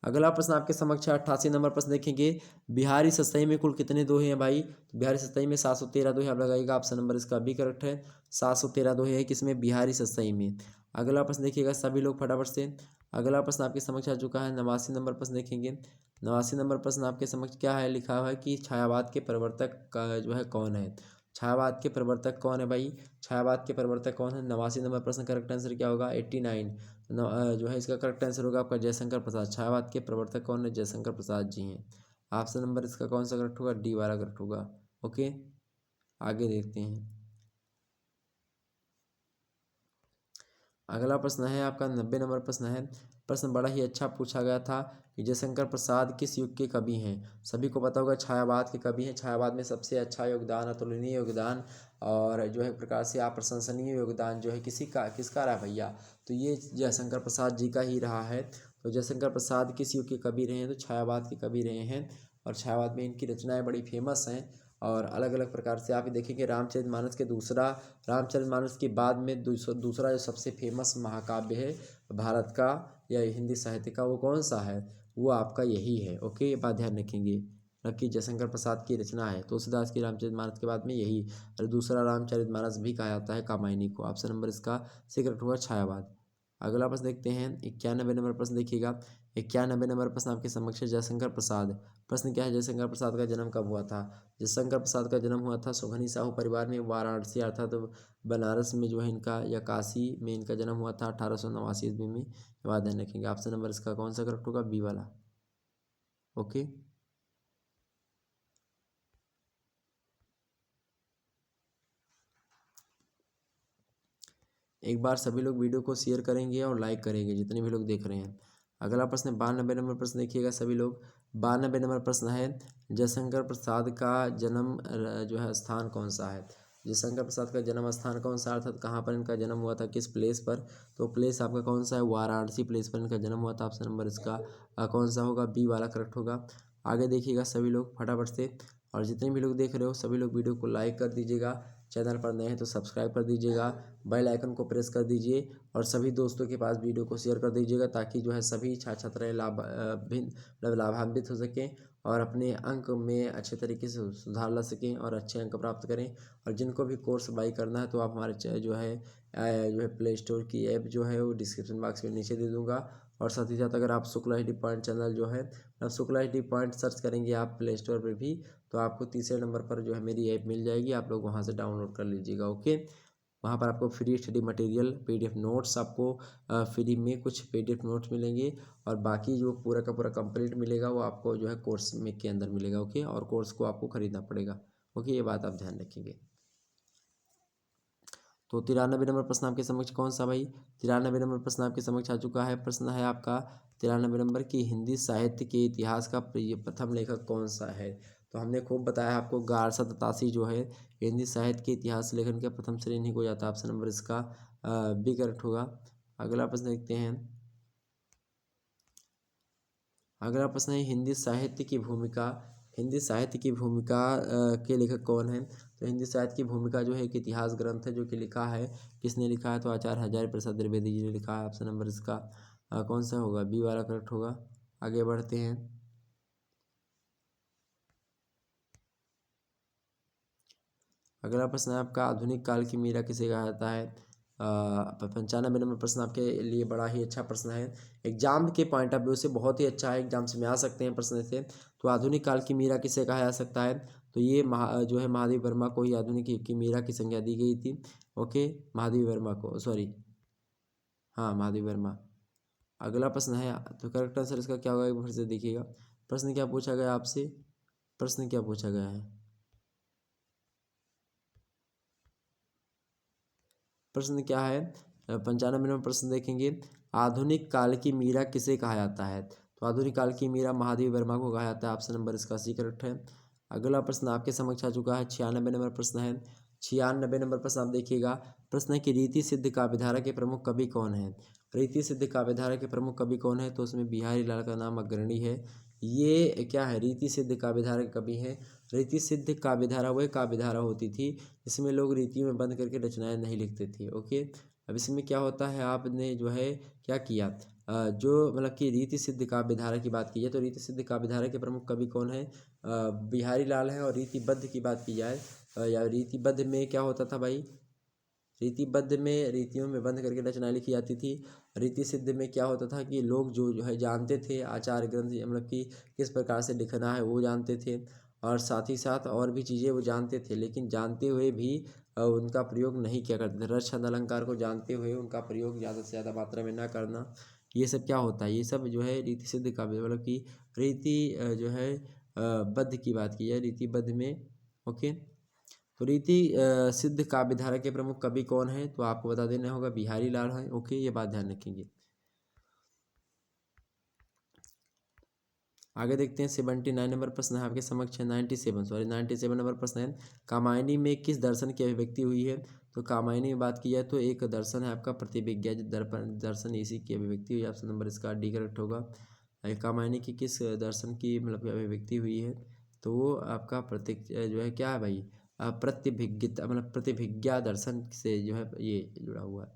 A: अगला प्रश्न आपके समक्ष 88 नंबर प्रश्न देखेंगे। बिहारी सतसई में कुल कितने दोहे हैं भाई, तो बिहारी सतसई में 713 दोहे आप लगाइएगा, ऑप्शन नंबर इसका भी करेक्ट है। 713 दोहे है किसमें, बिहारी सतसई में। अगला प्रश्न देखिएगा सभी लोग फटाफट से। अगला प्रश्न आपके समक्ष आ चुका है 89 नंबर प्रश्न देखेंगे। 89 नंबर प्रश्न आपके समक्ष क्या है, लिखा हुआ है कि छायावाद के प्रवर्तक का जो है कौन है। छायावाद के प्रवर्तक कौन है भाई, छायावाद के प्रवर्तक कौन है। 89 नंबर प्रश्न करेक्ट आंसर क्या होगा 89, जो है इसका करेक्ट आंसर होगा आपका जयशंकर प्रसाद। छायावाद के प्रवर्तक कौन है, जयशंकर प्रसाद जी हैं। ऑप्शन नंबर इसका कौन सा करेक्ट होगा, डी वाला करेक्ट होगा। ओके, आगे देखते हैं। अगला प्रश्न है आपका 90 नंबर प्रश्न है। प्रश्न बड़ा ही अच्छा पूछा गया था कि जयशंकर प्रसाद किस युग के कवि हैं। सभी को पता होगा छायावाद के कवि हैं। छायावाद में सबसे अच्छा योगदान, अतुलनीय योगदान और जो है एक प्रकार से आप प्रशंसनीय योगदान जो है किसका रहा भैया, तो ये जयशंकर प्रसाद जी का ही रहा है। तो जयशंकर प्रसाद किस युग के कवि रहे हैं, तो छायावाद के कवि रहे हैं। और छायावाद में इनकी रचनाएं बड़ी फेमस हैं और अलग अलग प्रकार से आप देखेंगे रामचरितमानस के बाद में दूसरा जो सबसे फेमस महाकाव्य है भारत का या हिंदी साहित्य का, वो कौन सा है, वो आपका यही है। ओके, ये बात ध्यान रखेंगे। कि जयशंकर प्रसाद की रचना है तुलसीदास की रामचरितमानस के बाद में यही, और दूसरा रामचरितमानस भी कहा जाता है कामायनी को। ऑप्शन नंबर इसका सी करेक्ट होगा छायावाद। अगला प्रश्न देखते हैं 91 नंबर प्रश्न देखिएगा। 91 नंबर प्रश्न आपके समक्ष है जयशंकर प्रसाद। प्रश्न क्या है, जयशंकर प्रसाद का जन्म कब हुआ था। जयशंकर प्रसाद का जन्म हुआ था सुघनी साहू परिवार में वाराणसी अर्थात तो बनारस में जो है इनका, या काशी में इनका जन्म हुआ था 1889 ईस्वी में। ये बात ध्यान रखेंगे। ऑप्शन नंबर इसका कौन सा करेक्ट होगा, बी वाला। ओके, एक बार सभी लोग वीडियो को शेयर करेंगे और लाइक करेंगे जितने भी लोग देख रहे हैं। अगला प्रश्न 92 नंबर प्रश्न देखिएगा सभी लोग। 92 नंबर प्रश्न है जयशंकर प्रसाद का जन्म जो है स्थान कौन सा है। जयशंकर प्रसाद का जन्म स्थान कौन सा, अर्थात कहाँ पर इनका जन्म हुआ था, किस प्लेस पर, तो प्लेस आपका कौन सा है, वाराणसी प्लेस पर इनका जन्म हुआ था। ऑप्शन नंबर इसका कौन सा होगा, बी वाला करेक्ट होगा। आगे देखिएगा सभी लोग फटाफट से, और जितने भी लोग देख रहे हो सभी लोग वीडियो को लाइक कर दीजिएगा, चैनल पर नए हैं तो सब्सक्राइब कर दीजिएगा, बेल आइकन को प्रेस कर दीजिए और सभी दोस्तों के पास वीडियो को शेयर कर दीजिएगा ताकि जो है सभी छात्र छात्राएँ लाभान्वित हो सकें और अपने अंक में अच्छे तरीके से सुधार ला सकें और अच्छे अंक प्राप्त करें। और जिनको भी कोर्स बाई करना है तो आप हमारे जो है प्ले स्टोर की ऐप जो है वो डिस्क्रिप्शन बॉक्स में नीचे दे दूँगा। और साथ ही साथ अगर आप शुक्ला एचडी पॉइंट चैनल जो है, अब शुक्ला एचडी पॉइंट सर्च करेंगे आप प्ले स्टोर पर भी, तो आपको तीसरे नंबर पर जो है मेरी ऐप मिल जाएगी, आप लोग वहाँ से डाउनलोड कर लीजिएगा। ओके, वहाँ पर आपको free study material PDF notes आपको फ्री में कुछ पीडीएफ नोट्स मिलेंगे और बाकी जो पूरा का पूरा कंप्लीट मिलेगा वो आपको जो है कोर्स में के अंदर मिलेगा। ओके, और कोर्स को आपको खरीदना पड़ेगा। ओके, ये बात आप ध्यान रखेंगे। तो 93 नंबर प्रश्न आपके समक्ष कौन सा भाई, 93 नंबर प्रश्न आपके समक्ष आ चुका है। प्रश्न है आपका 93 नंबर की हिंदी साहित्य के इतिहास का प्रथम लेखक कौन सा है। तो हमने खूब बताया आपको गारसा दत्तासी जो है हिंदी साहित्य के इतिहास लेखन के प्रथम श्रेणी नहीं को जाता। ऑप्शन नंबर इसका बी करेक्ट होगा। अगला प्रश्न देखते हैं। अगला प्रश्न है हिंदी साहित्य की भूमिका के लेखक कौन है। तो हिंदी साहित्य की भूमिका जो है एक इतिहास ग्रंथ है जो कि लिखा है, किसने लिखा है, तो आचार्य हजारी प्रसाद द्विवेदी जी ने लिखा है। ऑप्शन नंबर इसका कौन सा होगा, बी वाला करेक्ट होगा। आगे बढ़ते हैं। अगला प्रश्न है आपका आधुनिक काल की मीरा किसे कहा जाता है। 95 नंबर प्रश्न आपके लिए बड़ा ही अच्छा प्रश्न है, एग्जाम के पॉइंट ऑफ व्यू से बहुत ही अच्छा है, एग्जाम से में आ सकते हैं प्रश्न से। तो आधुनिक काल की मीरा किसे कहा जा सकता है, तो ये जो है महादेव वर्मा को ही आधुनिक युग की मीरा की संज्ञा दी गई थी। ओके, महादेव वर्मा को, सॉरी हाँ महादेव वर्मा। अगला प्रश्न है, तो करेक्ट आंसर इसका क्या होगा, एक बार फिर से देखिएगा। प्रश्न क्या पूछा गया आपसे, प्रश्न क्या पूछा गया है। प्रश्न क्या है, 95 नंबर प्रश्न देखेंगे, आधुनिक काल की मीरा किसे कहा जाता है। तो आधुनिक काल की मीरा महादेव वर्मा को कहा जाता है। ऑप्शन नंबर इसका सी करेक्ट है। अगला प्रश्न आपके समक्ष आ चुका है 96 नंबर प्रश्न है। 96 नंबर प्रश्न आप देखिएगा। प्रश्न है कि रीति सिद्ध काव्यधारा के प्रमुख कवि कौन है। रीति सिद्ध काव्यधारा के प्रमुख कवि कौन है, तो उसमें बिहारी लाल का नाम अग्रणी है। ये क्या है, रीति सिद्ध काव्यधारा के कवि हैं। रीति सिद्ध काव्यधारा वह काव्यधारा होती थी जिसमें लोग रीतियों में बंद करके रचनाएं नहीं लिखते थे। ओके, अब इसमें क्या होता है, आपने जो है क्या किया, जो मतलब कि रीति सिद्ध काव्यधारा की बात की जाए तो रीति सिद्ध काव्यधारा के प्रमुख कवि कौन है, बिहारी लाल है। और रीतिबद्ध की बात की जाए या रीतिबद्ध में क्या होता था भाई, रीतिबद्ध में रीतियों में बंद करके रचनाएं लिखी जाती थी। रीति सिद्ध में क्या होता था कि लोग जो है जानते थे आचार ग्रंथ, मतलब कि किस प्रकार से लिखना है वो जानते थे, और साथ ही साथ और भी चीज़ें वो जानते थे, लेकिन जानते हुए भी उनका प्रयोग नहीं किया करते थे। रस छंद अलंकार को जानते हुए उनका प्रयोग ज़्यादा से ज़्यादा मात्रा में ना करना, ये सब क्या होता है, ये सब जो है रीति सिद्ध का मतलब कि रीति जो है बद्ध की बात की जाए रीतिबद्ध में। ओके, तो रीति सिद्ध काव्य धारा के प्रमुख कवि कौन है? तो आपको बता देना होगा बिहारी लाल है। ओके, ये बात ध्यान रखेंगे। आगे देखते हैं 79 नंबर प्रश्न है आपके समक्ष है, 97 नंबर प्रश्न है, कामायनी में किस दर्शन की अभिव्यक्ति हुई है? तो कामायनी में बात की जाए तो एक दर्शन है आपका प्रतिभिज्ञा दर्शन, इसी की अभिव्यक्ति हुई। ऑप्शन नंबर इसका डी करेक्ट होगा। कामायनी की किस दर्शन की मतलब अभिव्यक्ति हुई है? तो वो आपका प्रतीक जो है क्या है भाई, प्रतिभिज्ञता मतलब प्रतिभिज्ञा दर्शन से जो है ये जुड़ा हुआ है।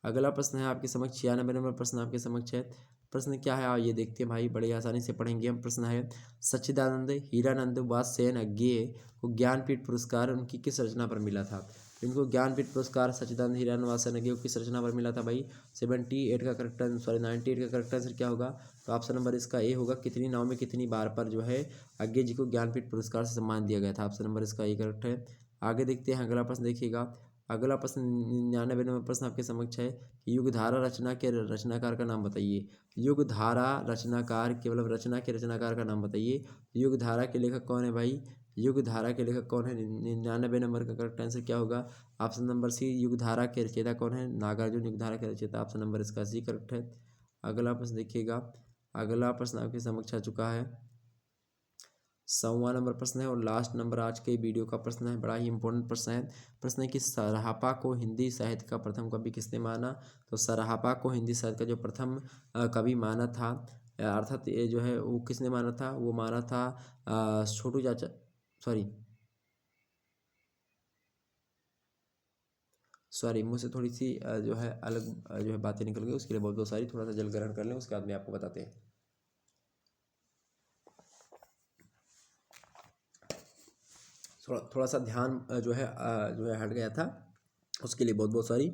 A: अगला प्रश्न है आपके समक्ष 96 नंबर प्रश्न आपके समक्ष है। प्रश्न क्या है आप ये देखते हैं भाई, बड़े आसानी से पढ़ेंगे हम। प्रश्न है सच्चिदानंद हीरानंद व सेन अज्ञेय को ज्ञानपीठ पुरस्कार उनकी किस रचना पर मिला था? इनको ज्ञानपीठ पुरस्कार सच्चिदानंद हीरानंद व सेन अज्ञेय को किस रचना पर मिला था भाई? 78 का करेक्ट आंसर, सॉरी 98 का करेक्ट आंसर क्या होगा? तो ऑप्शन नंबर इसका ए होगा। कितनी नाव में कितनी बार पर जो है अज्ञेय जी को ज्ञानपीठ पुरस्कार से सम्मान दिया गया था? ऑप्शन नंबर इसका ए करेक्ट है। आगे देखते हैं अगला प्रश्न देखिएगा। अगला प्रश्न 99 नंबर प्रश्न आपके समक्ष है कि युगधारा रचना के रचनाकार का नाम बताइए। युगधारा रचनाकार के मतलब रचना के रचनाकार का नाम बताइए। युगधारा के लेखक कौन है भाई? युगधारा के लेखक कौन है? 99 नंबर का करेक्ट आंसर क्या होगा? Option number C. युगधारा के रचयिता कौन है? नागार्जुन युगधारा के रचयिता। ऑप्शन नंबर इसका सी करेक्ट है। अगला प्रश्न देखिएगा। अगला प्रश्न आपके समक्ष आ चुका है, 100वां नंबर प्रश्न है और लास्ट नंबर आज के वीडियो का प्रश्न है। बड़ा ही इंपॉर्टेंट प्रश्न है। प्रश्न है कि सराहपा को हिंदी साहित्य का प्रथम कवि किसने माना? तो सराहपा को हिंदी साहित्य का जो प्रथम कवि माना था, अर्थात ये जो है वो किसने माना था? वो माना था छोटू चाचा, सॉरी मुझसे थोड़ी सी जो है अलग जो है बातें निकल गई, उसके लिए बहुत बहुत सारी। थोड़ा सा जल ग्रहण कर लें, उसके बाद में आपको बताते हैं। थोड़ा सा ध्यान जो है हट गया था, उसके लिए बहुत बहुत सॉरी।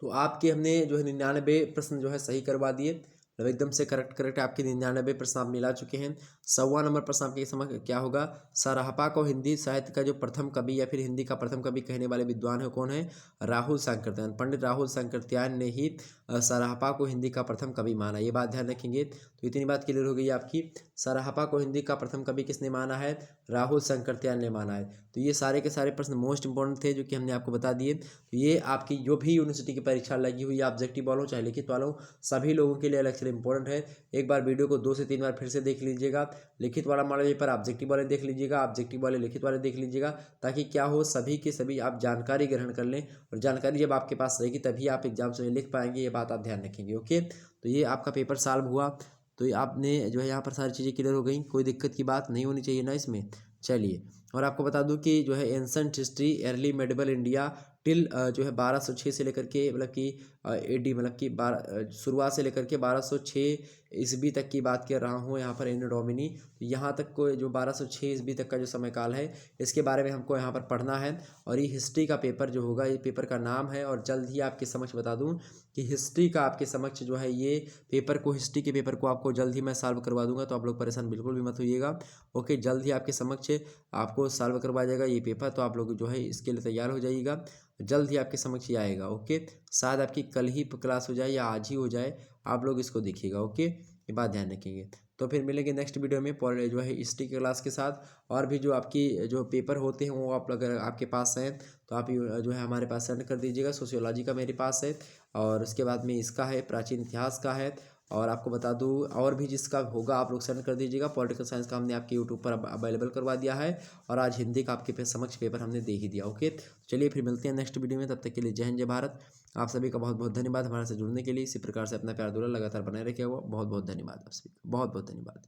A: तो आपके हमने जो है 99 प्रश्न जो है सही करवा दिए, मतलब एकदम से करेक्ट आपके 99 प्रश्न आप मिला चुके हैं। 100वां नंबर प्रश्न आपके समझ क्या होगा? सराहपा को हिंदी साहित्य का जो प्रथम कवि या फिर हिंदी का प्रथम कवि कहने वाले विद्वान है कौन है? राहुल सांकृत्यायन। पंडित राहुल सांकृत्यायन ने ही सराहपा को हिंदी का प्रथम कवि माना। ये बात ध्यान रखेंगे। तो इतनी बात क्लियर हो गई आपकी। सराहपा को हिंदी का प्रथम कवि किसने माना है? राहुल सांकृत्यायन ने माना है। तो ये सारे के सारे प्रश्न मोस्ट इंपॉर्टेंट थे जो कि हमने आपको बता दिए। तो ये आपकी जो भी यूनिवर्सिटी की परीक्षा लगी हुई है, ऑब्जेक्टिव वालों चाहे लिखित वालों, सभी लोगों के लिए अलग से इंपॉर्टेंट है। एक बार वीडियो को 2 से 3 बार फिर से देख लीजिएगा। लिखित वाला मॉडल पेपर ऑब्जेक्टिव वाले देख लीजिएगा, ऑब्जेक्टिव वाले लिखित वाले देख लीजिएगा, ताकि क्या हो सभी के सभी आप जानकारी ग्रहण कर लें। और जानकारी जब आपके पास रहेगी तभी आप एग्जाम में लिख पाएंगे, ये बात आप ध्यान रखेंगे। ओके, तो ये आपका पेपर सॉल्व हुआ। तो ये आपने जो है यहाँ पर सारी चीज़ें क्लियर हो गई, कोई दिक्कत की बात नहीं होनी चाहिए ना इसमें। चलिए, और आपको बता दूं कि जो है ancient history early medieval India till जो है 1206 से लेकर के मतलब कि एडी मतलब कि 12 शुरुआत से लेकर के 1206 ईस्वी तक की बात कर रहा हूँ यहाँ पर एनो डोमिनी। तो यहाँ तक को जो 1206 ईस्वी तक का जो समय काल है, इसके बारे में हमको यहाँ पर पढ़ना है। और ये हिस्ट्री का पेपर जो होगा, ये पेपर का नाम है, और जल्द ही आपके समक्ष बता दूँ कि हिस्ट्री का आपके समक्ष जो है ये पेपर को, हिस्ट्री के पेपर को आपको जल्द ही मैं सॉल्व करवा दूंगा। तो आप लोग परेशान बिल्कुल भी मत होइएगा। ओके, जल्द ही आपके समक्ष आपको सॉल्व करवा जाएगा ये पेपर। तो आप लोग जो है इसके लिए तैयार हो जाइएगा, जल्द ही आपके समक्ष ये आएगा। ओके, शायद आपकी कल ही क्लास हो जाए या आज ही हो जाए, आप लोग इसको देखिएगा। ओके, ये बात ध्यान रखेंगे। तो फिर मिलेंगे नेक्स्ट वीडियो में जो है हिस्ट्री की क्लास के साथ। और भी जो आपकी जो पेपर होते हैं वो आप अगर आपके पास हैं तो आप जो है हमारे पास सेंड कर दीजिएगा। सोशियोलॉजी का मेरे पास है, और उसके बाद में इसका है, प्राचीन इतिहास का है, और आपको बता दूं और भी जिसका होगा आप लोग सेंड कर दीजिएगा। पॉलिटिकल साइंस का हमने आपके यूट्यूब पर अवेलेबल करवा दिया है, और आज हिंदी का आपके समक्ष पेपर हमने दे ही दिया। ओके, चलिए फिर मिलते हैं नेक्स्ट वीडियो में। तब तक के लिए जय हिंद, जय भारत। आप सभी का बहुत बहुत धन्यवाद हमारे से जुड़ने के लिए। इसी प्रकार से अपना प्यार दुलार लगातार बनाए रखिएगा। बहुत बहुत धन्यवाद आप सभी का, बहुत बहुत धन्यवाद।